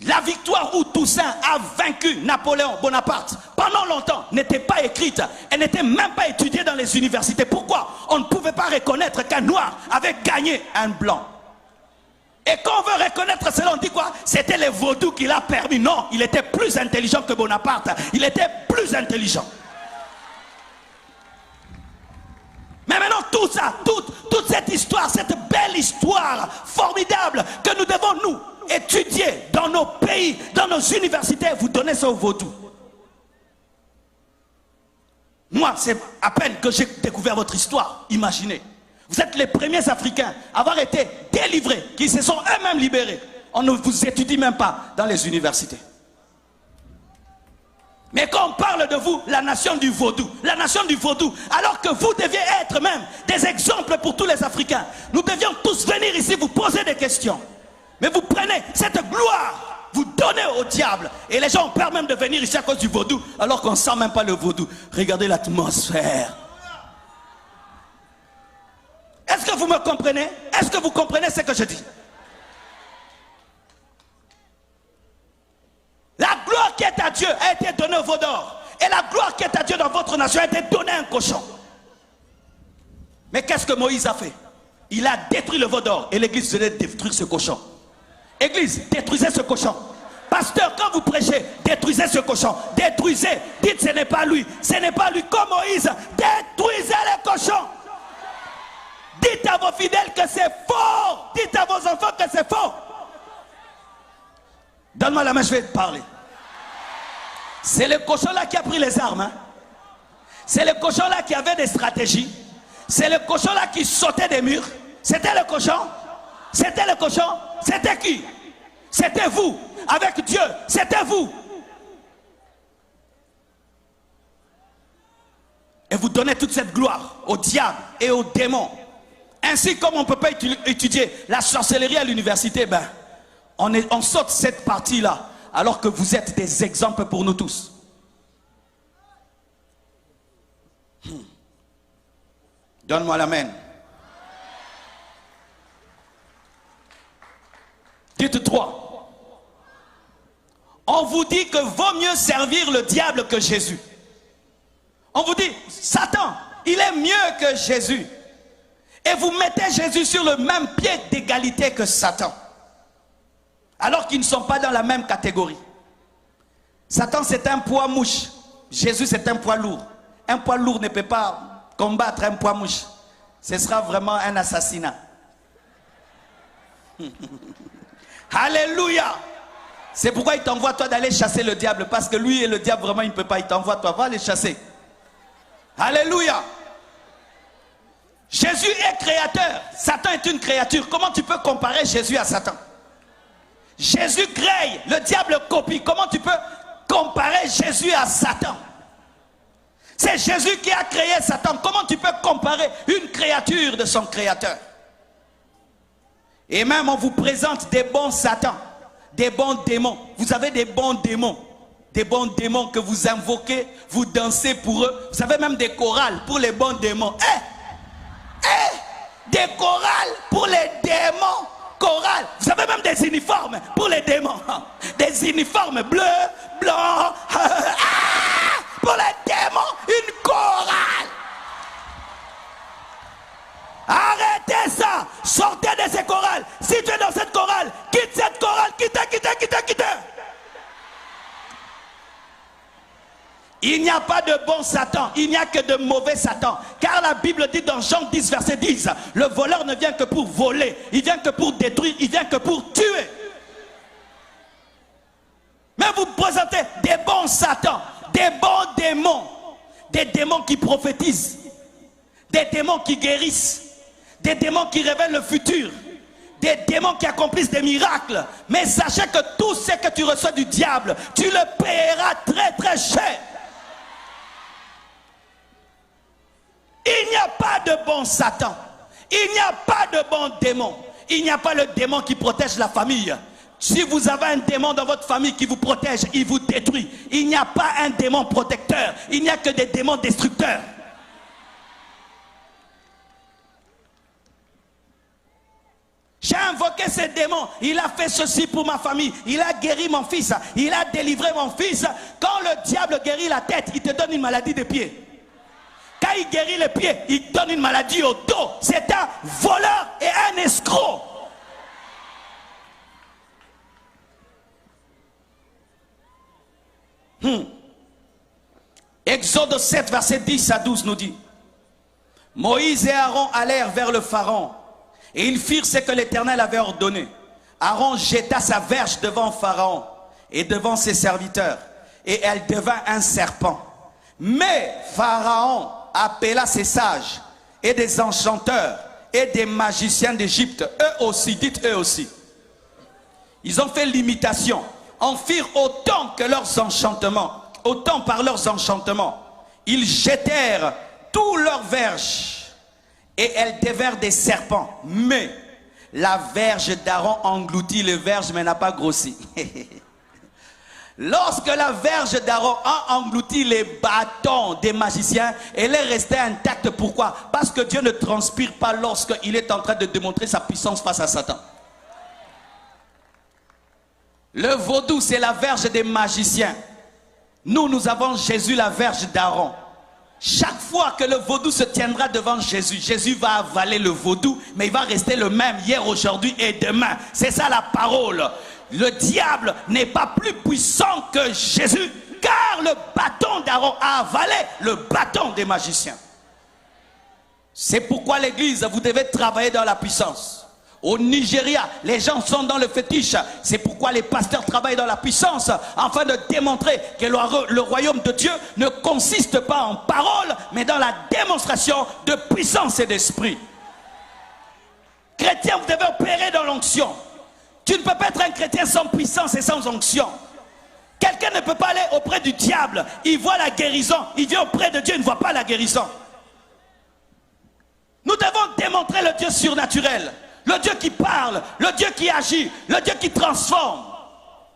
la victoire où Toussaint a vaincu Napoléon Bonaparte pendant longtemps n'était pas écrite, elle n'était même pas étudiée dans les universités. Pourquoi? On ne pouvait pas reconnaître qu'un noir avait gagné un blanc. Et quand on veut reconnaître cela, on dit quoi? C'était les vaudous qui l'a permis. Non, il était plus intelligent que Bonaparte. Il était plus intelligent. Mais maintenant tout ça, toute cette histoire, cette belle histoire formidable que nous devons nous étudier dans nos pays, dans nos universités, vous donnez ça aux vaudous. Moi, c'est à peine que j'ai découvert votre histoire. Imaginez, vous êtes les premiers Africains à avoir été délivrés, qui se sont eux-mêmes libérés. On ne vous étudie même pas dans les universités. Mais quand on parle de vous, la nation du vaudou, alors que vous deviez être même des exemples pour tous les Africains. Nous devions tous venir ici vous poser des questions. Mais vous prenez cette gloire, vous donnez au diable. Et les gens ont peur même de venir ici à cause du vaudou, alors qu'on ne sent même pas le vaudou. Regardez l'atmosphère. Est-ce que vous me comprenez? Est-ce que vous comprenez ce que je dis? La gloire qui est à Dieu a été donnée au veau d'or. Et la gloire qui est à Dieu dans votre nation a été donnée à un cochon. Mais qu'est-ce que Moïse a fait? Il a détruit le veau d'or. Et l'église devait détruire ce cochon. Église, détruisez ce cochon. Pasteur, quand vous prêchez, détruisez ce cochon. Détruisez. Dites ce n'est pas lui. Ce n'est pas lui. Comme Moïse, détruisez les cochons. Dites à vos fidèles que c'est faux. Dites à vos enfants que c'est faux. Donne-moi la main, je vais te parler. C'est le cochon-là qui a pris les armes. Hein? C'est le cochon-là qui avait des stratégies. C'est le cochon-là qui sautait des murs. C'était le cochon? C'était le cochon? C'était qui? C'était vous. Avec Dieu, c'était vous. Et vous donnez toute cette gloire au diable et aux démons. Ainsi comme on ne peut pas étudier la sorcellerie à l'université, ben, on saute cette partie-là, alors que vous êtes des exemples pour nous tous. Donne-moi l'amen. Dites 3. On vous dit que vaut mieux servir le diable que Jésus. On vous dit, Satan, il est mieux que Jésus. Et vous mettez Jésus sur le même pied d'égalité que Satan. Alors qu'ils ne sont pas dans la même catégorie. Satan, c'est un poids mouche. Jésus, c'est un poids lourd. Un poids lourd ne peut pas combattre un poids mouche. Ce sera vraiment un assassinat. Alléluia. C'est pourquoi il t'envoie toi d'aller chasser le diable. Parce que lui et le diable, vraiment, il ne peut pas. Il t'envoie toi, va les chasser. Alléluia. Jésus est créateur. Satan est une créature. Comment tu peux comparer Jésus à Satan? Jésus crée, le diable copie. Comment tu peux comparer Jésus à Satan? C'est Jésus qui a créé Satan. Comment tu peux comparer une créature de son créateur? Et même on vous présente des bons Satans, des bons démons. Vous avez des bons démons. Des bons démons que vous invoquez, vous dansez pour eux. Vous avez même des chorales pour les bons démons. Des chorales pour les démons. Chorales. Vous avez même des uniformes pour les démons. Des uniformes bleus, blancs. Pour les démons, une chorale. Arrêtez ça. Sortez de ces chorales. Si tu es dans cette chorale, quitte cette chorale. Quitte. Il n'y a pas de bon Satan, il n'y a que de mauvais Satan. Car la Bible dit dans Jean 10, verset 10, le voleur ne vient que pour voler, il vient que pour détruire, il vient que pour tuer. Mais vous présentez des bons Satans, des bons démons, des démons qui prophétisent, des démons qui guérissent, des démons qui révèlent le futur, des démons qui accomplissent des miracles. Mais sachez que tout ce que tu reçois du diable, tu le paieras très très cher. Il n'y a pas de bon Satan. Il n'y a pas de bon démon. Il n'y a pas le démon qui protège la famille. Si vous avez un démon dans votre famille qui vous protège, il vous détruit. Il n'y a pas un démon protecteur. Il n'y a que des démons destructeurs. J'ai invoqué ce démon. Il a fait ceci pour ma famille. Il a guéri mon fils. Il a délivré mon fils. Quand le diable guérit la tête, il te donne une maladie des pieds. Quand il guérit les pieds, il donne une maladie au dos. C'est un voleur et un escroc. Exode 7, verset 10 à 12 nous dit: Moïse et Aaron allèrent vers le Pharaon, et ils firent ce que l'Éternel avait ordonné. Aaron jeta sa verge devant Pharaon et devant ses serviteurs, et elle devint un serpent. Mais Pharaon appela ses sages et des enchanteurs et des magiciens d'Égypte, eux aussi, dites eux aussi. Ils ont fait l'imitation, en firent autant que leurs enchantements, autant par leurs enchantements. Ils jetèrent tous leurs verges et elles devinrent des serpents. Mais la verge d'Aaron engloutit les verges mais n'a pas grossi. Lorsque la verge d'Aaron a englouti les bâtons des magiciens, elle est restée intacte. Pourquoi? Parce que Dieu ne transpire pas lorsqu'il est en train de démontrer sa puissance face à Satan. Le vaudou, c'est la verge des magiciens. Nous avons Jésus, la verge d'Aaron. Chaque fois que le vaudou se tiendra devant Jésus, Jésus va avaler le vaudou, mais il va rester le même hier, aujourd'hui et demain. C'est ça la parole. Le diable n'est pas plus puissant que Jésus, car le bâton d'Aaron a avalé le bâton des magiciens. C'est pourquoi l'église, vous devez travailler dans la puissance. Au Nigeria, les gens sont dans le fétiche. C'est pourquoi les pasteurs travaillent dans la puissance, afin de démontrer que le royaume de Dieu ne consiste pas en parole, mais dans la démonstration de puissance et d'esprit. Chrétien, vous devez opérer dans l'onction. Tu ne peux pas être un chrétien sans puissance et sans onction. Quelqu'un ne peut pas aller auprès du diable. Il voit la guérison. Il vient auprès de Dieu, il ne voit pas la guérison. Nous devons démontrer le Dieu surnaturel. Le Dieu qui parle, le Dieu qui agit, le Dieu qui transforme.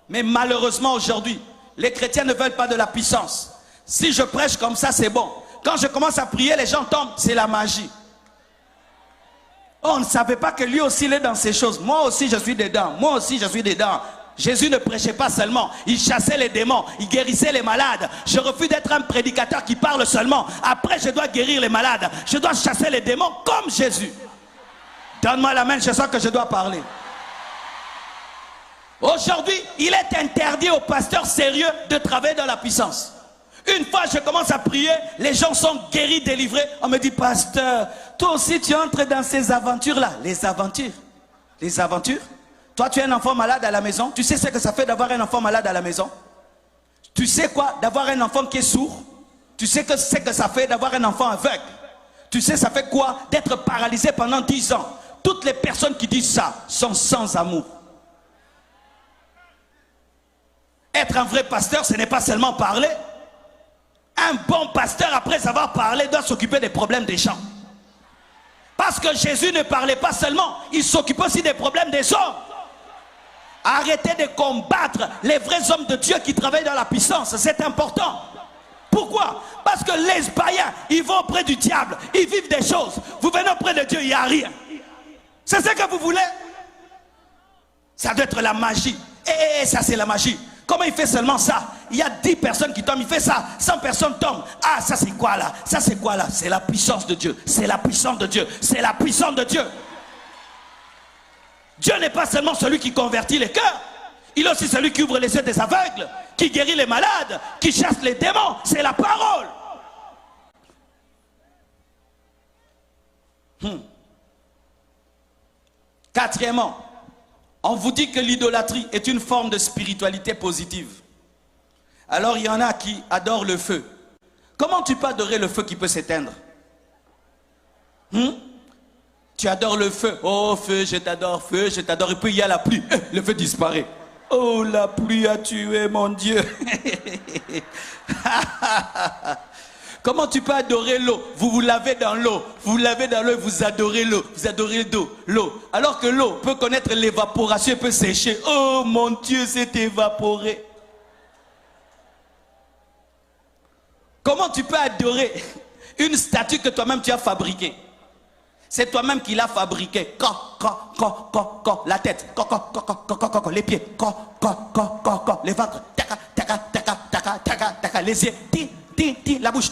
Mais malheureusement aujourd'hui, les chrétiens ne veulent pas de la puissance. Si je prêche comme ça, c'est bon. Quand je commence à prier, les gens tombent, c'est la magie. Oh, on ne savait pas que lui aussi il est dans ces choses. Moi aussi je suis dedans, moi aussi je suis dedans. Jésus ne prêchait pas seulement, il chassait les démons, il guérissait les malades. Je refuse d'être un prédicateur qui parle seulement. Après je dois guérir les malades, je dois chasser les démons comme Jésus. Donne-moi la main, je sens que je dois parler. Aujourd'hui, il est interdit aux pasteurs sérieux de travailler dans la puissance. Une fois je commence à prier, les gens sont guéris, délivrés. On me dit, pasteur, toi aussi tu entres dans ces aventures-là. Les aventures? Les aventures? Toi tu es un enfant malade à la maison. Tu sais ce que ça fait d'avoir un enfant malade à la maison? Tu sais quoi? D'avoir un enfant qui est sourd? Tu sais que c'est que ça fait d'avoir un enfant aveugle? Tu sais ça fait quoi? D'être paralysé pendant 10 ans. Toutes les personnes qui disent ça sont sans amour. Être un vrai pasteur, ce n'est pas seulement parler. Un bon pasteur, après avoir parlé, doit s'occuper des problèmes des gens. Parce que Jésus ne parlait pas seulement, il s'occupait aussi des problèmes des hommes. Arrêtez de combattre les vrais hommes de Dieu qui travaillent dans la puissance, c'est important. Pourquoi? Parce que les païens, ils vont auprès du diable, ils vivent des choses. Vous venez auprès de Dieu, il n'y a rien. C'est ce que vous voulez? Ça doit être la magie. Et ça c'est la magie. Comment il fait seulement ça? Il y a 10 personnes qui tombent, il fait ça, 100 personnes tombent. Ah, ça c'est quoi là? Ça c'est quoi là? C'est la puissance de Dieu. C'est la puissance de Dieu. C'est la puissance de Dieu. Dieu n'est pas seulement celui qui convertit les cœurs. Il est aussi celui qui ouvre les yeux des aveugles, qui guérit les malades, qui chasse les démons. C'est la parole. Quatrièmement, on vous dit que l'idolâtrie est une forme de spiritualité positive. Alors il y en a qui adorent le feu. Comment tu peux adorer le feu qui peut s'éteindre? Tu adores le feu. Oh feu, je t'adore, et puis il y a la pluie. Le feu disparaît. Oh, la pluie a tué mon Dieu. Comment tu peux adorer l'eau? Vous vous lavez dans l'eau. Vous lavez dans l'eau et vous adorez l'eau. Vous adorez l'eau. Alors que l'eau peut connaître l'évaporation et peut sécher. Oh mon Dieu, c'est évaporé. Comment tu peux adorer une statue que toi-même tu as fabriquée? C'est toi-même qui l'as fabriquée. La tête. Les pieds. Les ventres. Les yeux. La bouche.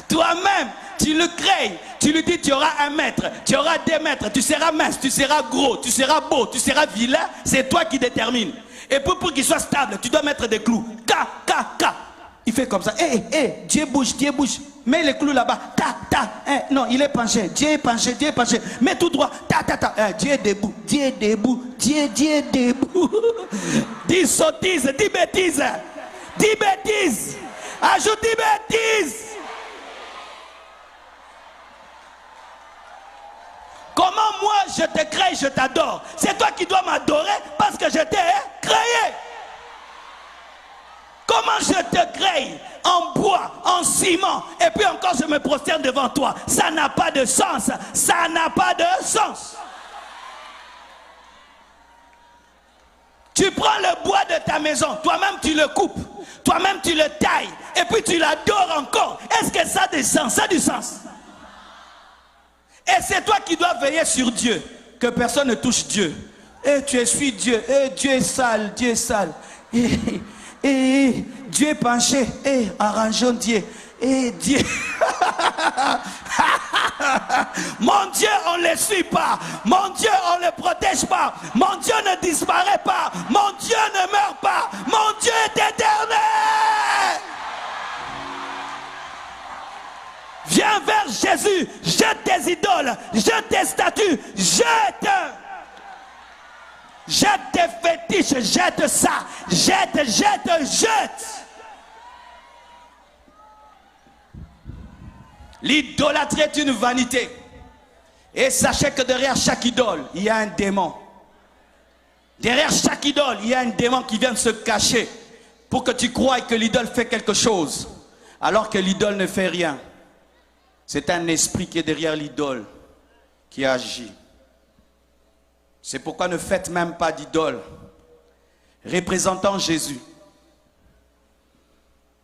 Toi-même, tu le crées. Tu lui dis, tu auras 1 mètre, tu auras 2 mètres, tu seras mince, tu seras gros, tu seras beau, tu seras vilain. C'est toi qui détermines. Et pour qu'il soit stable, tu dois mettre des clous. Il fait comme ça. Dieu bouge, Dieu bouge. Mets les clous là-bas. Non, il est penché. Dieu est penché, Dieu est penché. Mets tout droit. Dieu est debout, Dieu est debout, Dieu est debout. 10 sottises, 10 bêtises. 10 bêtises. Ajoute 10 bêtises. Comment moi je te crée, je t'adore? C'est toi qui dois m'adorer parce que je t'ai créé. Comment je te crée en bois, en ciment, et puis encore je me prosterne devant toi? Ça n'a pas de sens. Ça n'a pas de sens. Tu prends le bois de ta maison, toi-même tu le coupes, toi-même tu le tailles, et puis tu l'adores encore. Est-ce que ça a du sens? Ça a du sens. Et c'est toi qui dois veiller sur Dieu, que personne ne touche Dieu. Et tu essuies Dieu, et Dieu est sale, Dieu est sale. Et Dieu est penché, et arrangeons Dieu. Et Dieu. Mon Dieu, on ne le suit pas. Mon Dieu, on ne le protège pas. Mon Dieu ne disparaît pas. Mon Dieu ne meurt pas. Mon Dieu est éternel. Viens vers Jésus. Jette tes idoles. Jette tes statues. Jette. Jette tes fétiches. Jette ça. Jette, jette, jette. L'idolâtrie est une vanité. Et sachez que derrière chaque idole, il y a un démon. Derrière chaque idole, il y a un démon qui vient de se cacher pour que tu croies que l'idole fait quelque chose, alors que l'idole ne fait rien. C'est un esprit qui est derrière l'idole, qui agit. C'est pourquoi ne faites même pas d'idole représentant Jésus.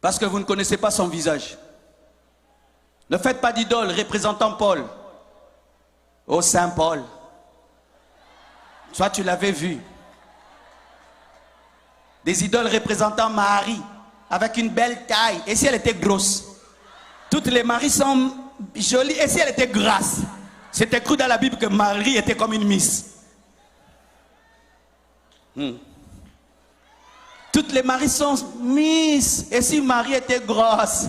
Parce que vous ne connaissez pas son visage. Ne faites pas d'idole représentant Paul. Oh Saint Paul. Soit tu l'avais vu. Des idoles représentant Marie, avec une belle taille. Et si elle était grosse? Toutes les Maries sont jolies. Et si elle était grasse? C'est écrit dans la Bible que Marie était comme une miss. Toutes les Maries sont miss. Et si Marie était grosse?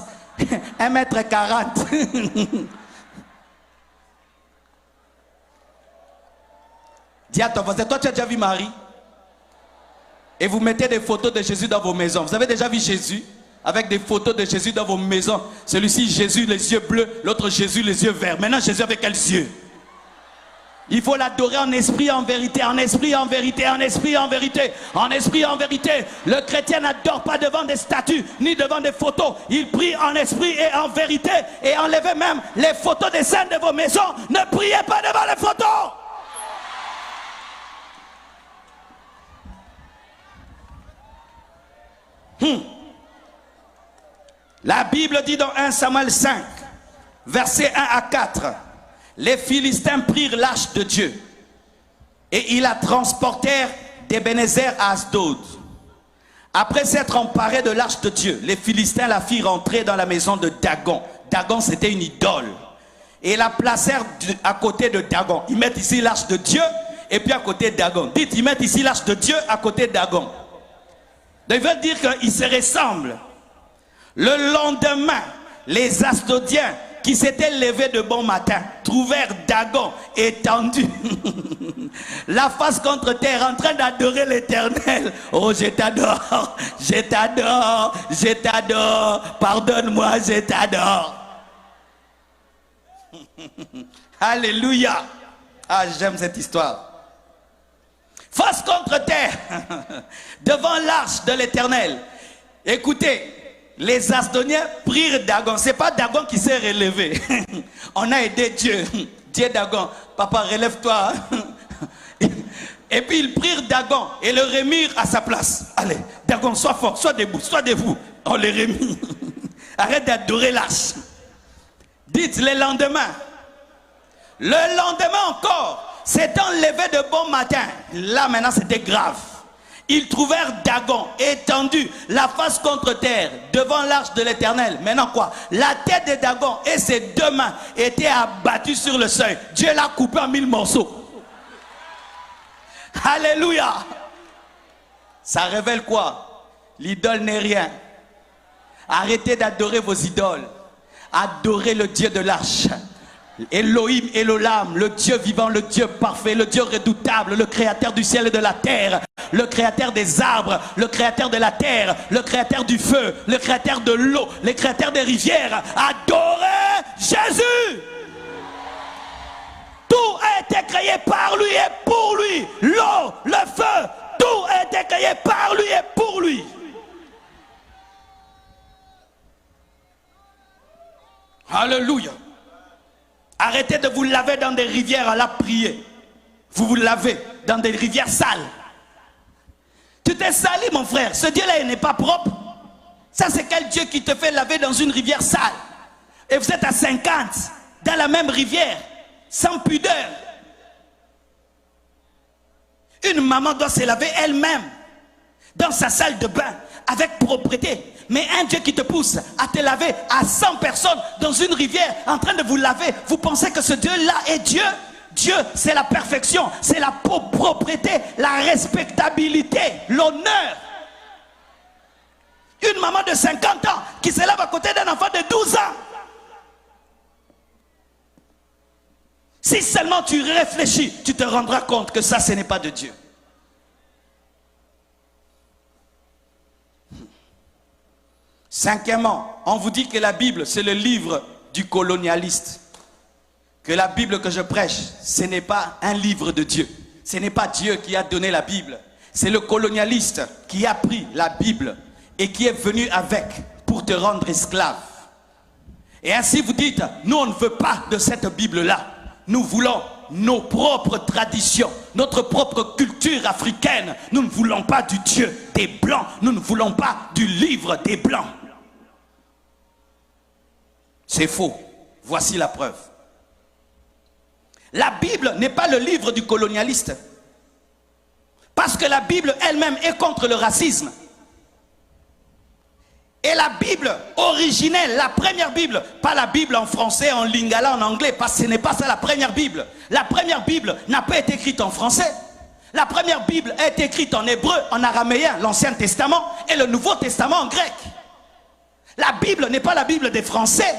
1m40. Dis à ton voisin, toi tu as déjà vu Marie? Et vous mettez des photos de Jésus dans vos maisons. Vous avez déjà vu Jésus avec des photos de Jésus dans vos maisons? Celui-ci, Jésus, les yeux bleus. L'autre, Jésus, les yeux verts. Maintenant, Jésus avec quels yeux? Il faut l'adorer en esprit, en vérité. En esprit, en vérité. En esprit, en vérité. En esprit, en vérité. Le chrétien n'adore pas devant des statues, ni devant des photos. Il prie en esprit et en vérité. Et enlevez même les photos des saints de vos maisons. Ne priez pas devant les photos. La Bible dit dans 1 Samuel 5, versets 1 à 4, les Philistins prirent l'arche de Dieu et ils la transportèrent d'Ebenezer à Asdod. Après s'être emparés de l'arche de Dieu, les Philistins la firent entrer dans la maison de Dagon. Dagon, c'était une idole. Et la placèrent à côté de Dagon. Ils mettent ici l'arche de Dieu et puis à côté de Dagon. Dites, ils mettent ici l'arche de Dieu à côté de Dagon. Donc, ils veulent dire qu'ils se ressemblent. Le lendemain, les Asdodiens qui s'étaient levés de bon matin trouvèrent Dagon étendu, la face contre terre, en train d'adorer l'Éternel. Oh, je t'adore, je t'adore, je t'adore, pardonne-moi, je t'adore. Alléluia. Ah, j'aime cette histoire. Face contre terre, devant l'arche de l'Éternel. Écoutez, les Asdoniens prirent Dagon. Ce n'est pas Dagon qui s'est relevé. On a aidé Dieu. Dieu Dagon, papa relève-toi. Et puis ils prirent Dagon et le remirent à sa place. Allez, Dagon, sois fort, sois debout, sois debout. On le remit. Arrête d'adorer l'arche. Dites le lendemain. Le lendemain encore. S'étant levé de bon matin, là maintenant c'était grave. Ils trouvèrent Dagon étendu, la face contre terre, devant l'arche de l'Éternel. Maintenant quoi? La tête de Dagon et ses deux mains étaient abattues sur le seuil. Dieu l'a coupé en 1000 morceaux. Alléluia. Ça révèle quoi? L'idole n'est rien. Arrêtez d'adorer vos idoles. Adorez le Dieu de l'arche. Elohim, Elolam, le Dieu vivant, le Dieu parfait, le Dieu redoutable, le créateur du ciel et de la terre, le créateur des arbres, le créateur de la terre, le créateur du feu, le créateur de l'eau, le créateur des rivières. Adorez Jésus. Tout a été créé par lui et pour lui. L'eau, le feu, tout a été créé par lui et pour lui. Alléluia. Arrêtez de vous laver dans des rivières à la prier. Vous vous lavez dans des rivières sales. Tu t'es sali, mon frère. Ce Dieu-là, il n'est pas propre. Ça, c'est quel Dieu qui te fait laver dans une rivière sale? Et vous êtes à 50 dans la même rivière, sans pudeur. Une maman doit se laver elle-même dans sa salle de bain avec propreté. Mais un Dieu qui te pousse à te laver à 100 personnes dans une rivière en train de vous laver, vous pensez que ce Dieu-là est Dieu? Dieu, c'est la perfection, c'est la propreté, la respectabilité, l'honneur. Une maman de 50 ans qui se lave à côté d'un enfant de 12 ans. Si seulement tu réfléchis, tu te rendras compte que ça, ce n'est pas de Dieu. Cinquièmement, on vous dit que la Bible, c'est le livre du colonialiste. Que la Bible que je prêche, ce n'est pas un livre de Dieu. Ce n'est pas Dieu qui a donné la Bible. C'est le colonialiste qui a pris la Bible et qui est venu avec pour te rendre esclave. Et ainsi vous dites, nous on ne veut pas de cette Bible-là. Nous voulons nos propres traditions, notre propre culture africaine. Nous ne voulons pas du Dieu des Blancs. Nous ne voulons pas du livre des Blancs. C'est faux. Voici la preuve. La Bible n'est pas le livre du colonialiste. Parce que la Bible elle-même est contre le racisme. Et la Bible originelle, la première Bible, pas la Bible en français, en lingala, en anglais, parce que ce n'est pas ça la première Bible. La première Bible n'a pas été écrite en français. La première Bible a été écrite en hébreu, en araméen, l'Ancien Testament, et le Nouveau Testament en grec. La Bible n'est pas la Bible des Français.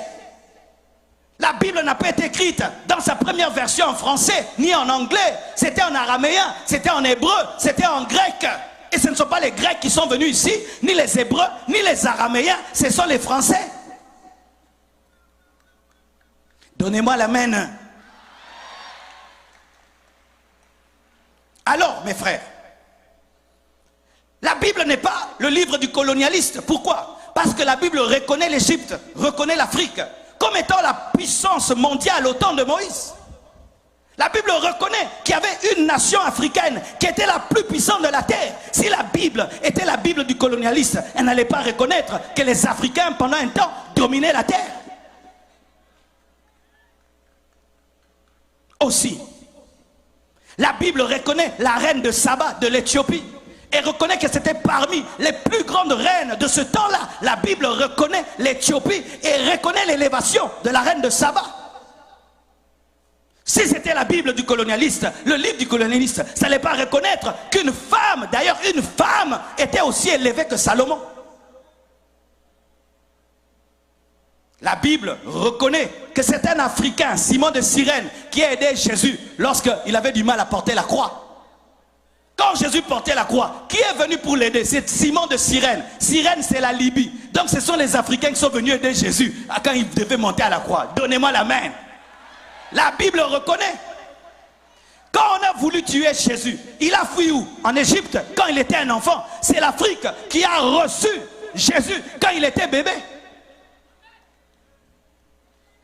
La Bible n'a pas été écrite dans sa première version en français, ni en anglais. C'était en araméen, c'était en hébreu, c'était en grec. Et ce ne sont pas les Grecs qui sont venus ici, ni les Hébreux, ni les Araméens, ce sont les Français. Donnez-moi l'amen. Alors, mes frères, la Bible n'est pas le livre du colonialiste. Pourquoi? Parce que la Bible reconnaît l'Égypte, reconnaît l'Afrique, comme étant la puissance mondiale au temps de Moïse. La Bible reconnaît qu'il y avait une nation africaine qui était la plus puissante de la terre. Si la Bible était la Bible du colonialiste, elle n'allait pas reconnaître que les Africains, pendant un temps, dominaient la terre. Aussi, la Bible reconnaît la reine de Saba de l'Éthiopie et reconnaît que c'était parmi les plus grandes reines de ce temps-là. La Bible reconnaît l'Éthiopie et reconnaît l'élévation de la reine de Saba. Si c'était la Bible du colonialiste, le livre du colonialiste, ça n'allait pas reconnaître qu'une femme, d'ailleurs une femme, était aussi élevée que Salomon. La Bible reconnaît que c'est un Africain, Simon de Cyrène, qui a aidé Jésus lorsqu'il avait du mal à porter la croix. Quand Jésus portait la croix, qui est venu pour l'aider? C'est Simon de Cyrène. Cyrène, c'est la Libye. Donc ce sont les Africains qui sont venus aider Jésus quand il devait monter à la croix. Donnez-moi la main. La Bible reconnaît. Quand on a voulu tuer Jésus, il a fui où? En Égypte, quand il était un enfant. C'est l'Afrique qui a reçu Jésus quand il était bébé.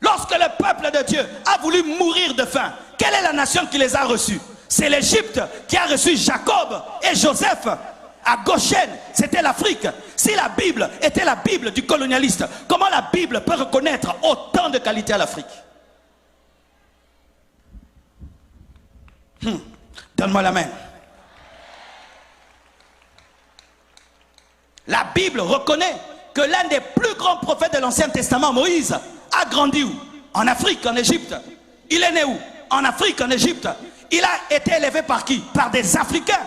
Lorsque le peuple de Dieu a voulu mourir de faim, quelle est la nation qui les a reçus? C'est l'Égypte qui a reçu Jacob et Joseph à Goshen. C'était l'Afrique. Si la Bible était la Bible du colonialiste, comment la Bible peut reconnaître autant de qualités à l'Afrique? Donne-moi la main. La Bible reconnaît que l'un des plus grands prophètes de l'Ancien Testament, Moïse, a grandi où? En Afrique, en Égypte. Il est né où? En Afrique, en Égypte. Il a été élevé par qui? Par des Africains.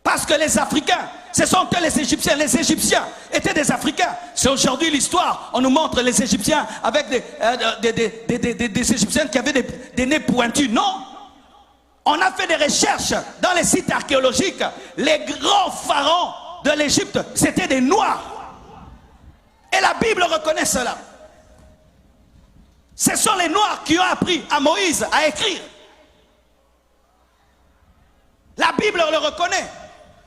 Parce que les Africains, ce sont eux les Égyptiens. Les Égyptiens étaient des Africains. C'est aujourd'hui l'histoire. On nous montre les Égyptiens avec des Égyptiens qui avaient des nez pointus. Non. On a fait des recherches dans les sites archéologiques. Les grands pharaons de l'Égypte, c'était des Noirs. Et la Bible reconnaît cela. Ce sont les Noirs qui ont appris à Moïse à écrire. La Bible le reconnaît.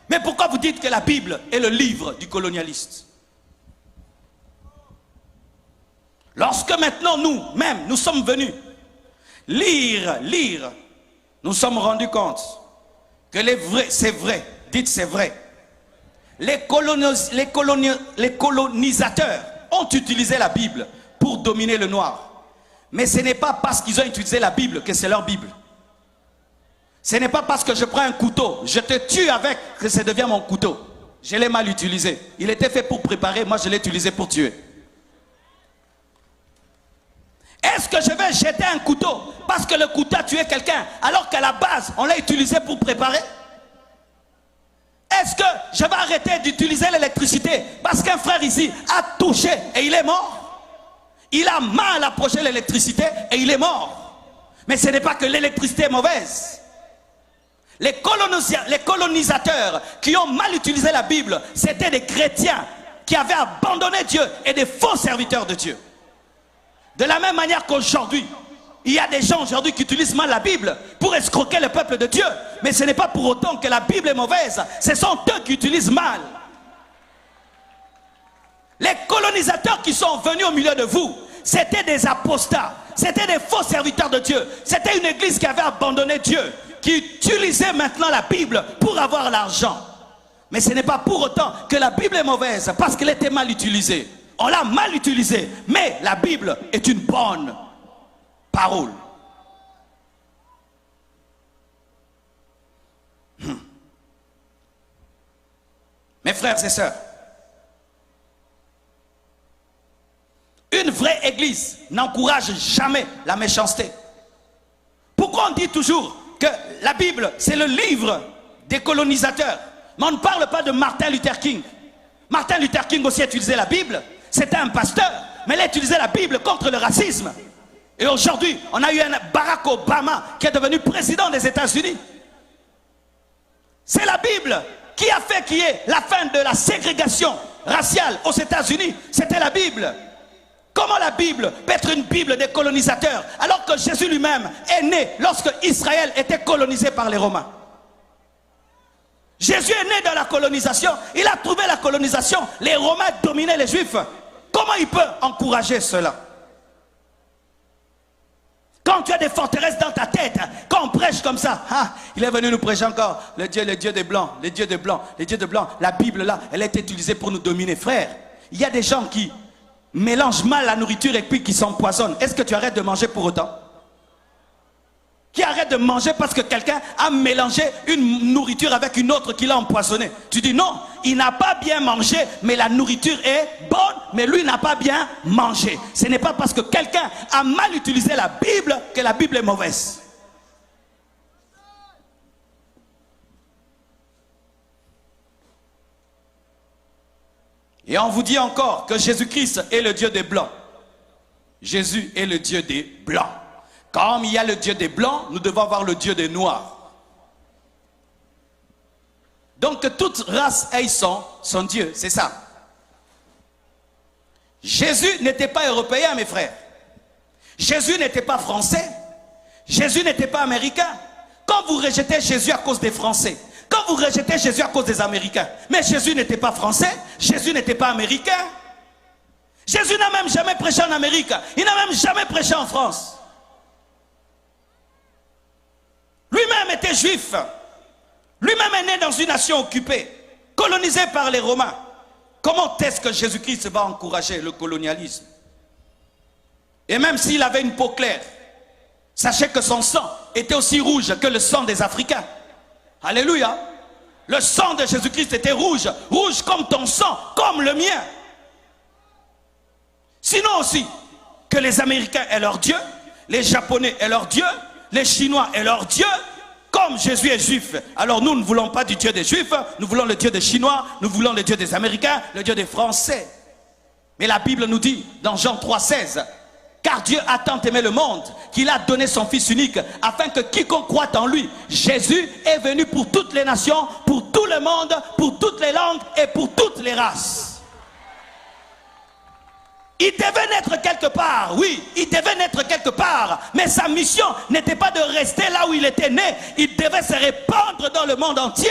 Mais pourquoi vous dites que la Bible est le livre du colonialiste? Lorsque maintenant nous-mêmes, nous sommes venus lire, nous sommes rendus compte que c'est vrai, dites c'est vrai. Les colonisateurs ont utilisé la Bible pour dominer le noir. Mais ce n'est pas parce qu'ils ont utilisé la Bible que c'est leur Bible. Ce n'est pas parce que je prends un couteau, je te tue avec, que ça devient mon couteau. Je l'ai mal utilisé. Il était fait pour préparer, moi je l'ai utilisé pour tuer. Est-ce que je vais jeter un couteau parce que le couteau a tué quelqu'un alors qu'à la base on l'a utilisé pour préparer? Est-ce que je vais arrêter d'utiliser l'électricité parce qu'un frère ici a touché et il est mort? Il a mal approché l'électricité et il est mort. Mais ce n'est pas que l'électricité est mauvaise. Les colonisateurs qui ont mal utilisé la Bible, c'était des chrétiens qui avaient abandonné Dieu et des faux serviteurs de Dieu. De la même manière qu'aujourd'hui, il y a des gens aujourd'hui qui utilisent mal la Bible pour escroquer le peuple de Dieu. Mais ce n'est pas pour autant que la Bible est mauvaise. Ce sont eux qui utilisent mal. Les colonisateurs qui sont venus au milieu de vous, c'était des apostats. C'était des faux serviteurs de Dieu. C'était une église qui avait abandonné Dieu, qui utilisait maintenant la Bible pour avoir l'argent. Mais ce n'est pas pour autant que la Bible est mauvaise, parce qu'elle était mal utilisée. On l'a mal utilisée, mais la Bible est une bonne parole. Mes frères et sœurs, une vraie église n'encourage jamais la méchanceté. Pourquoi on dit toujours que la Bible, c'est le livre des colonisateurs? Mais on ne parle pas de Martin Luther King. Martin Luther King aussi a utilisé la Bible. C'était un pasteur, mais il a utilisé la Bible contre le racisme. Et aujourd'hui, on a eu un Barack Obama qui est devenu président des États-Unis. C'est la Bible qui a fait qu'il y ait la fin de la ségrégation raciale aux États-Unis. C'était la Bible. Comment la Bible peut être une Bible des colonisateurs alors que Jésus lui-même est né lorsque Israël était colonisé par les Romains? Jésus est né dans la colonisation. Il a trouvé la colonisation. Les Romains dominaient les Juifs. Comment il peut encourager cela? Quand tu as des forteresses dans ta tête, quand on prêche comme ça, ah, il est venu nous prêcher encore le Dieu des Blancs, les dieux des Blancs, les dieux de Blancs. La Bible là, elle a été utilisée pour nous dominer. Frère, il y a des gens qui mélangent mal la nourriture et puis qui s'empoisonnent. Est-ce que tu arrêtes de manger pour autant? Qui arrête de manger parce que quelqu'un a mélangé une nourriture avec une autre qui l'a empoisonné? Tu dis non, il n'a pas bien mangé, mais la nourriture est bonne, mais lui n'a pas bien mangé. Ce n'est pas parce que quelqu'un a mal utilisé la Bible que la Bible est mauvaise. Et on vous dit encore que Jésus-Christ est le Dieu des Blancs. Jésus est le Dieu des Blancs. Comme il y a le Dieu des Blancs, nous devons avoir le Dieu des Noirs. Donc que toute race ait son Dieu, c'est ça. Jésus n'était pas européen, mes frères. Jésus n'était pas français. Jésus n'était pas américain. Quand vous rejetez Jésus à cause des Français, quand vous rejetez Jésus à cause des Américains, mais Jésus n'était pas français, Jésus n'était pas américain. Jésus n'a même jamais prêché en Amérique. Il n'a même jamais prêché en France. Lui-même était juif. Lui-même est né dans une nation occupée, colonisée par les Romains. Comment est-ce que Jésus-Christ va encourager le colonialisme? Et même s'il avait une peau claire, sachez que son sang était aussi rouge que le sang des Africains. Alléluia. Le sang de Jésus-Christ était rouge, rouge comme ton sang, comme le mien. Sinon aussi, que les Américains aient leur Dieu, les Japonais aient leur Dieu, les Chinois aient leur Dieu. Comme Jésus est juif, alors nous ne voulons pas du Dieu des Juifs, nous voulons le Dieu des Chinois, nous voulons le Dieu des Américains, le Dieu des Français. Mais la Bible nous dit dans Jean 3,16, car Dieu a tant aimé le monde qu'il a donné son Fils unique, afin que quiconque croit en lui, Jésus est venu pour toutes les nations, pour tout le monde, pour toutes les langues et pour toutes les races. Il devait naître quelque part, oui, il devait naître quelque part, mais sa mission n'était pas de rester là où il était né, il devait se répandre dans le monde entier.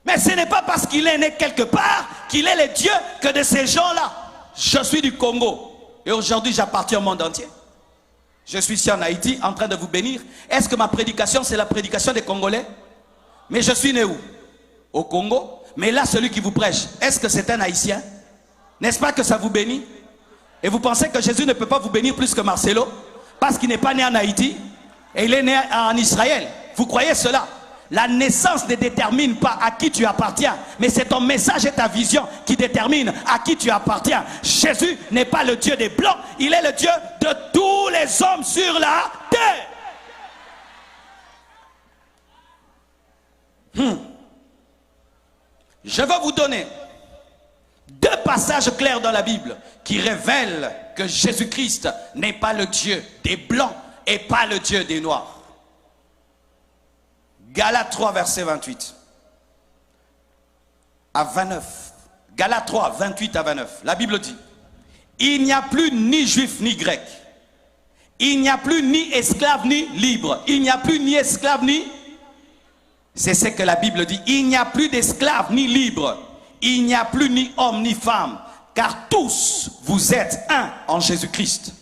Mais ce n'est pas parce qu'il est né quelque part qu'il est le Dieu que de ces gens-là. Je suis du Congo et aujourd'hui j'appartiens au monde entier. Je suis ici en Haïti en train de vous bénir. Est-ce que ma prédication c'est la prédication des Congolais? Mais je suis né où? Au Congo. Mais là celui qui vous prêche, est-ce que c'est un Haïtien? N'est-ce pas que ça vous bénit? Et vous pensez que Jésus ne peut pas vous bénir plus que Marcelo? Parce qu'il n'est pas né en Haïti et il est né en Israël. Vous croyez cela? La naissance ne détermine pas à qui tu appartiens, mais c'est ton message et ta vision qui détermine à qui tu appartiens. Jésus n'est pas le Dieu des Blancs, il est le Dieu de tous les hommes sur la terre. Je vais vous donner deux passages clairs dans la Bible qui révèlent que Jésus-Christ n'est pas le Dieu des Blancs et pas le Dieu des Noirs. Galates 3, verset 28 à 29. Galates 3, 28 à 29. La Bible dit: Il n'y a plus ni juif ni grec. Il n'y a plus ni esclave ni libre. Il n'y a plus ni esclave ni... C'est ce que la Bible dit. Il n'y a plus d'esclaves ni libres. Il n'y a plus ni homme ni femme. Car tous vous êtes un en Jésus-Christ.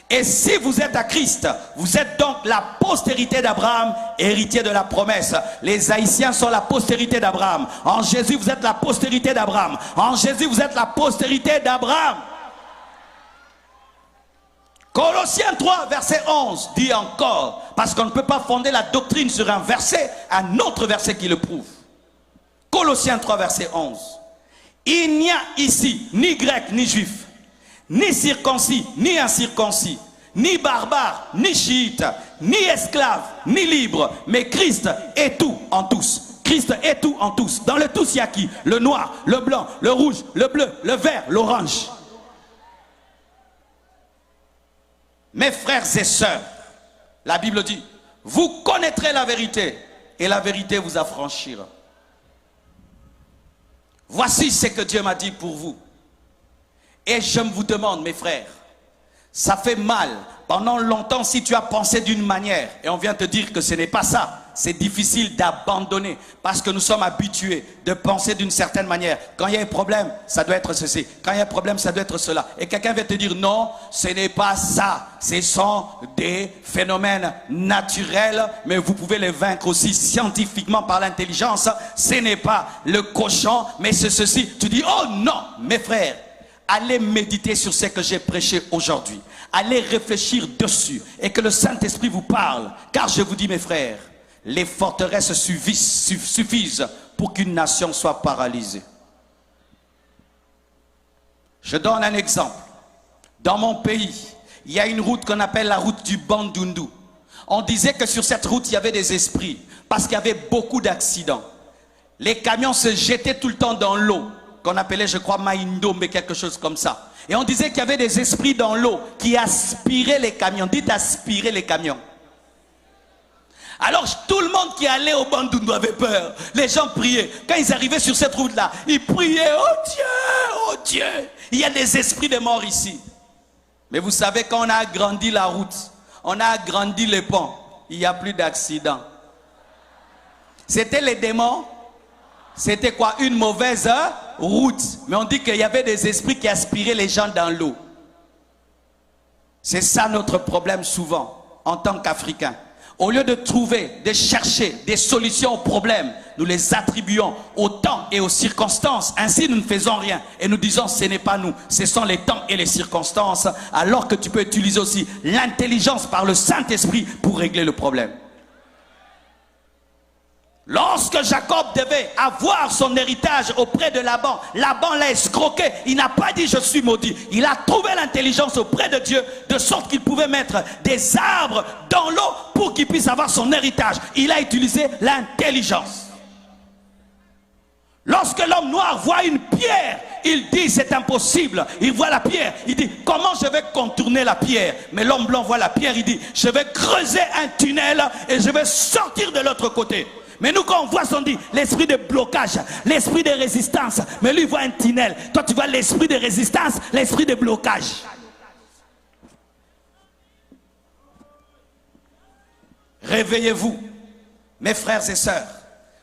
Et si vous êtes à Christ, vous êtes donc la postérité d'Abraham, héritier de la promesse. Les Haïtiens sont la postérité d'Abraham. En Jésus, vous êtes la postérité d'Abraham. En Jésus, vous êtes la postérité d'Abraham. Colossiens 3, verset 11, dit encore, parce qu'on ne peut pas fonder la doctrine sur un verset, un autre verset qui le prouve. Colossiens 3, verset 11. Il n'y a ici ni grec ni juif, ni circoncis, ni incirconcis, ni barbare, ni chiite, ni esclave, ni libre, mais Christ est tout en tous. Christ est tout en tous. Dans le tous, il y a qui? Le noir, le blanc, le rouge, le bleu, le vert, l'orange. Mes frères et sœurs, la Bible dit, vous connaîtrez la vérité et la vérité vous affranchira. Voici ce que Dieu m'a dit pour vous. Et je vous demande, mes frères, ça fait mal. Pendant longtemps, si tu as pensé d'une manière, et on vient te dire que ce n'est pas ça, c'est difficile d'abandonner, parce que nous sommes habitués de penser d'une certaine manière. Quand il y a un problème, ça doit être ceci. Quand il y a un problème, ça doit être cela. Et quelqu'un vient te dire, non, ce n'est pas ça. Ce sont des phénomènes naturels, mais vous pouvez les vaincre aussi scientifiquement par l'intelligence. Ce n'est pas le cochon, mais c'est ceci. Tu dis, oh non, mes frères, allez méditer sur ce que j'ai prêché aujourd'hui. Allez réfléchir dessus et que le Saint-Esprit vous parle. Car je vous dis, mes frères, les forteresses suffisent pour qu'une nation soit paralysée. Je donne un exemple. Dans mon pays, il y a une route qu'on appelle la route du Bandundu. On disait que sur cette route, il y avait des esprits parce qu'il y avait beaucoup d'accidents. Les camions se jetaient tout le temps dans l'eau, qu'on appelait, je crois, Maindo, mais quelque chose comme ça. Et on disait qu'il y avait des esprits dans l'eau qui aspiraient les camions. Dites aspirer les camions. Alors tout le monde qui allait au Bandundu avait peur. Les gens priaient. Quand ils arrivaient sur cette route-là, ils priaient, oh Dieu, oh Dieu. Il y a des esprits de mort ici. Mais vous savez, quand on a agrandi la route, on a agrandi les ponts, il n'y a plus d'accidents. C'était les démons. C'était quoi? Une mauvaise route. Mais on dit qu'il y avait des esprits qui aspiraient les gens dans l'eau. C'est ça notre problème souvent, en tant qu'Africains. Au lieu de trouver, de chercher des solutions aux problèmes, nous les attribuons au temps et aux circonstances. Ainsi, nous ne faisons rien. Et nous disons, ce n'est pas nous, ce sont les temps et les circonstances. Alors que tu peux utiliser aussi l'intelligence par le Saint-Esprit pour régler le problème. Lorsque Jacob devait avoir son héritage auprès de Laban, Laban l'a escroqué. Il n'a pas dit je suis maudit. Il a trouvé l'intelligence auprès de Dieu de sorte qu'il pouvait mettre des arbres dans l'eau pour qu'il puisse avoir son héritage. Il a utilisé l'intelligence. Lorsque l'homme noir voit une pierre, il dit c'est impossible. Il voit la pierre, il dit comment je vais contourner la pierre? Mais l'homme blanc voit la pierre, il dit je vais creuser un tunnel et je vais sortir de l'autre côté. Mais nous, quand on voit, on dit l'esprit de blocage, l'esprit de résistance. Mais lui, il voit un tunnel. Toi, tu vois l'esprit de résistance, l'esprit de blocage. Réveillez-vous, mes frères et sœurs.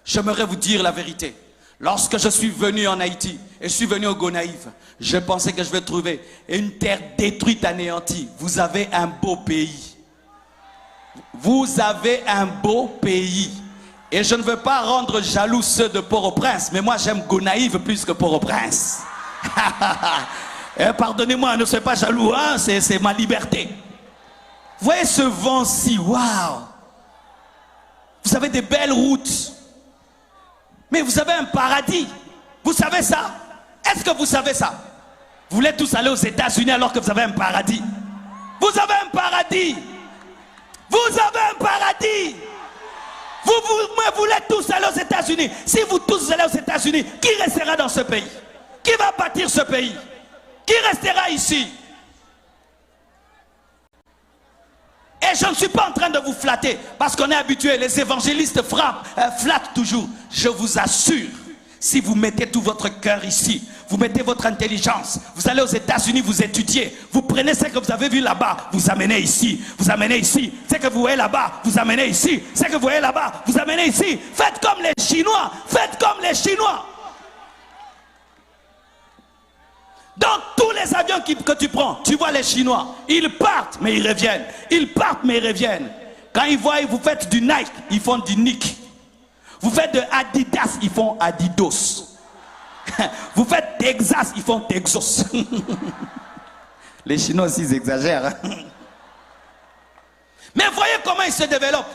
J'aimerais vous dire la vérité. Lorsque je suis venu en Haïti et je suis venu au Gonaïve, je pensais que je vais trouver une terre détruite, anéantie. Vous avez un beau pays. Vous avez un beau pays. Et je ne veux pas rendre jaloux ceux de Port-au-Prince, mais moi j'aime Gonaïve plus que Port-au-Prince. Pardonnez-moi, ne soyez pas jaloux, hein? C'est ma liberté. Vous voyez ce vent-ci, waouh! Vous avez des belles routes, mais vous avez un paradis. Vous savez ça? Est-ce que vous savez ça? Vous voulez tous aller aux États-Unis alors que vous avez un paradis? Vous avez un paradis! Vous avez un paradis! Vous voulez tous aller aux États-Unis. Si vous tous allez aux États-Unis, qui restera dans ce pays? Qui va bâtir ce pays? Qui restera ici? Et je ne suis pas en train de vous flatter, parce qu'on est habitué, les évangélistes flattent toujours. Je vous assure, Si vous mettez tout votre cœur ici, vous mettez votre intelligence, vous allez aux États-Unis, vous étudiez, vous prenez ce que vous avez vu là-bas, vous amenez ici, vous amenez ici, ce que vous voyez là-bas, vous amenez ici, ce que vous voyez là-bas, vous amenez ici. Faites comme les Chinois, faites comme les Chinois. Dans tous les avions que tu prends, tu vois les Chinois, ils partent mais ils reviennent, ils partent mais ils reviennent. Quand ils voient, vous faites du Nike, ils font du Nike. Vous faites de Adidas, ils font Adidas. Vous faites Texas, ils font Texas. Les Chinois aussi, ils exagèrent. Mais voyez comment ils se développent.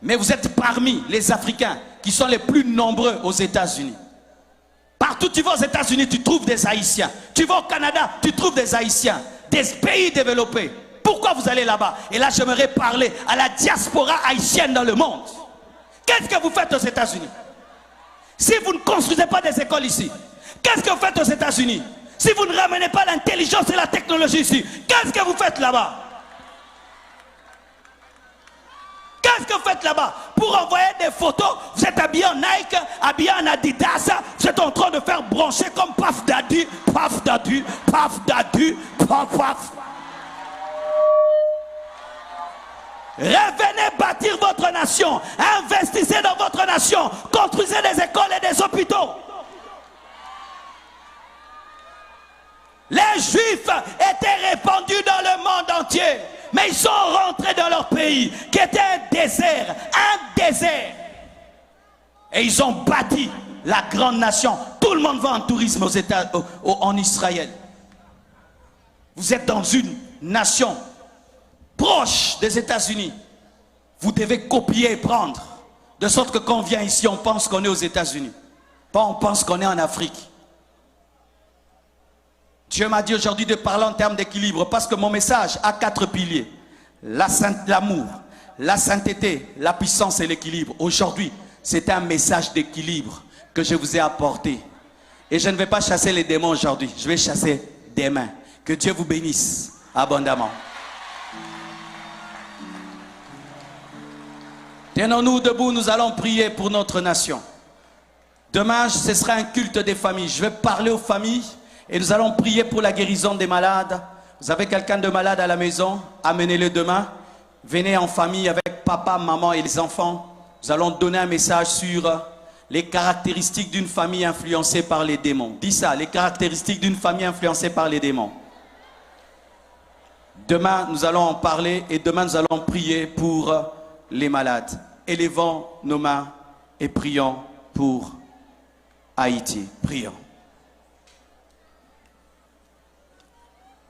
Mais vous êtes parmi les Africains qui sont les plus nombreux aux États-Unis. Partout tu vas aux États-Unis, tu trouves des Haïtiens. Tu vas au Canada, tu trouves des Haïtiens. Des pays développés. Pourquoi vous allez là-bas? Et là, j'aimerais parler à la diaspora haïtienne dans le monde. Qu'est-ce que vous faites aux États-Unis? Si vous ne construisez pas des écoles ici, qu'est-ce que vous faites aux États-Unis? Si vous ne ramenez pas l'intelligence et la technologie ici, qu'est-ce que vous faites là-bas? Qu'est-ce que vous faites là-bas? Pour envoyer des photos, vous êtes habillé en Nike, habillé en Adidas, vous êtes en train de faire brancher comme paf dadu, paf dadu, paf dadu, paf paf. Revenez bâtir votre nation, investissez dans votre nation, construisez des écoles et des hôpitaux. Les Juifs étaient répandus dans le monde entier, mais ils sont rentrés dans leur pays, qui était un désert, et ils ont bâti la grande nation. Tout le monde va en tourisme en Israël. Vous êtes dans une nation proche des États-Unis. Vous devez copier et prendre. De sorte que quand on vient ici, on pense qu'on est aux États-Unis. Pas on pense qu'on est en Afrique. Dieu m'a dit aujourd'hui de parler en termes d'équilibre. Parce que mon message a 4 piliers. L'amour, la sainteté, la puissance et l'équilibre. Aujourd'hui, c'est un message d'équilibre que je vous ai apporté. Et je ne vais pas chasser les démons aujourd'hui. Je vais chasser des mains. Que Dieu vous bénisse abondamment. Tenons-nous debout, nous allons prier pour notre nation. Demain, ce sera un culte des familles. Je vais parler aux familles et nous allons prier pour la guérison des malades. Vous avez quelqu'un de malade à la maison? Amenez-le demain. Venez en famille avec papa, maman et les enfants. Nous allons donner un message sur les caractéristiques d'une famille influencée par les démons. Dis ça, les caractéristiques d'une famille influencée par les démons. Demain, nous allons en parler et demain, nous allons prier pour les malades. Élevons nos mains et prions pour Haïti. Prions.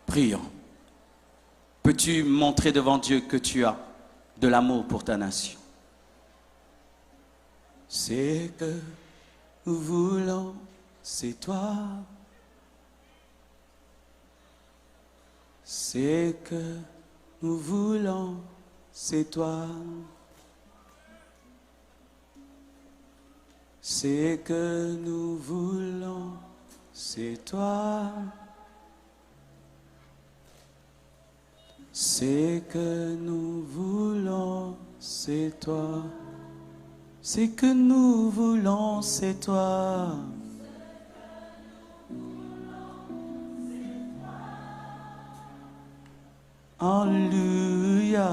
Prions. Peux-tu montrer devant Dieu que tu as de l'amour pour ta nation? C'est que nous voulons, c'est toi. C'est que nous voulons, c'est toi. C'est que nous voulons, c'est toi. C'est que nous voulons, c'est toi. C'est que nous voulons, c'est toi. Alléluia.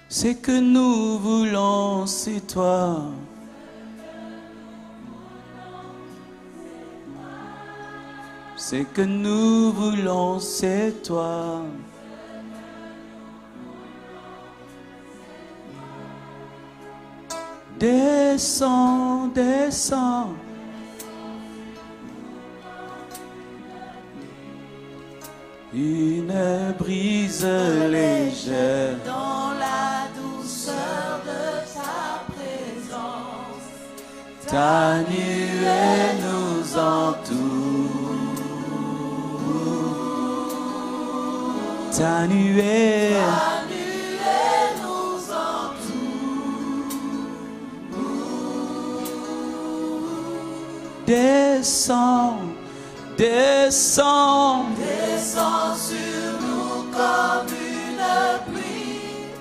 C'est que nous voulons, c'est toi. C'est que nous voulons, c'est toi. Descends, descends. Une brise légère dans la douceur de ta présence. Ta nuée nous entoure. Ta nuée nous entoure. descends, descends. Descends sur nous comme une pluie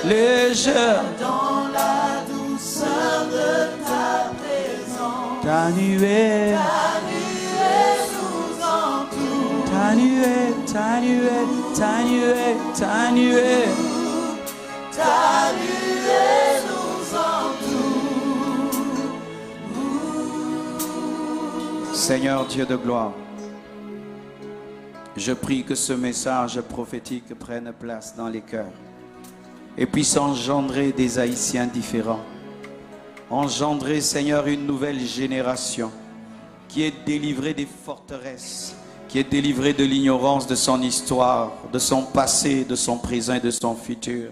légère. Dans la douceur de ta présence, Ta nuée, ta nuée nous entoure. ta nuée, ta nuée, ta nuée, ta nuée. Ta nuée nous entoure. Seigneur Dieu de gloire, je prie que ce message prophétique prenne place dans les cœurs et puisse engendrer des Haïtiens différents. Engendrer, Seigneur, une nouvelle génération qui est délivrée des forteresses, qui est délivrée de l'ignorance de son histoire, de son passé, de son présent et de son futur.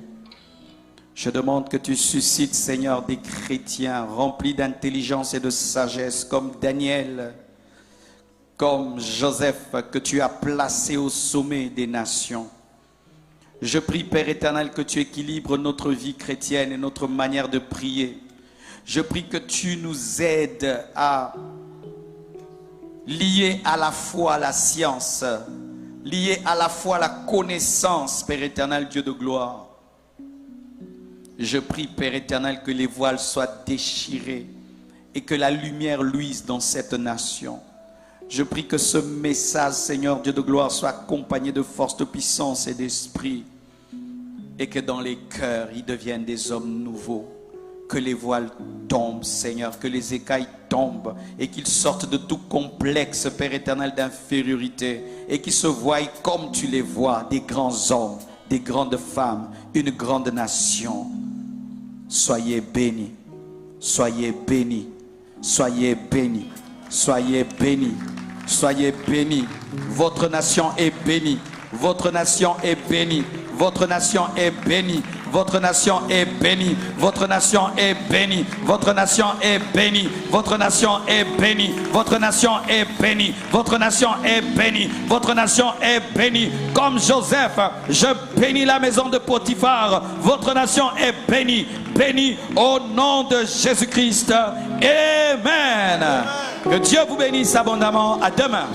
Je demande que tu suscites, Seigneur, des chrétiens remplis d'intelligence et de sagesse comme Daniel, comme Joseph, que tu as placé au sommet des nations. Je prie, Père éternel, que tu équilibres notre vie chrétienne et notre manière de prier. Je prie que tu nous aides à lier à la fois la science, lier à la fois la connaissance, Père éternel, Dieu de gloire. Je prie, Père éternel, que les voiles soient déchirés et que la lumière luise dans cette nation. Je prie que ce message, Seigneur Dieu de gloire, soit accompagné de force, de puissance et d'esprit, et que dans les cœurs, ils deviennent des hommes nouveaux. Que les voiles tombent, Seigneur, que les écailles tombent, et qu'ils sortent de tout complexe, Père éternel, d'infériorité, et qu'ils se voient comme tu les vois, des grands hommes, des grandes femmes, une grande nation. Soyez bénis, soyez bénis, soyez bénis, soyez bénis, soyez bénis. Votre nation est bénie, votre nation est bénie, votre nation est bénie, votre nation est bénie, votre nation est bénie, votre nation est bénie, votre nation est bénie, votre nation est bénie, votre nation est bénie, votre nation est bénie. Comme Joseph, je bénis la maison de Potiphar, votre nation est bénie, bénie au nom de Jésus-Christ. Amen. Que Dieu vous bénisse abondamment. À demain.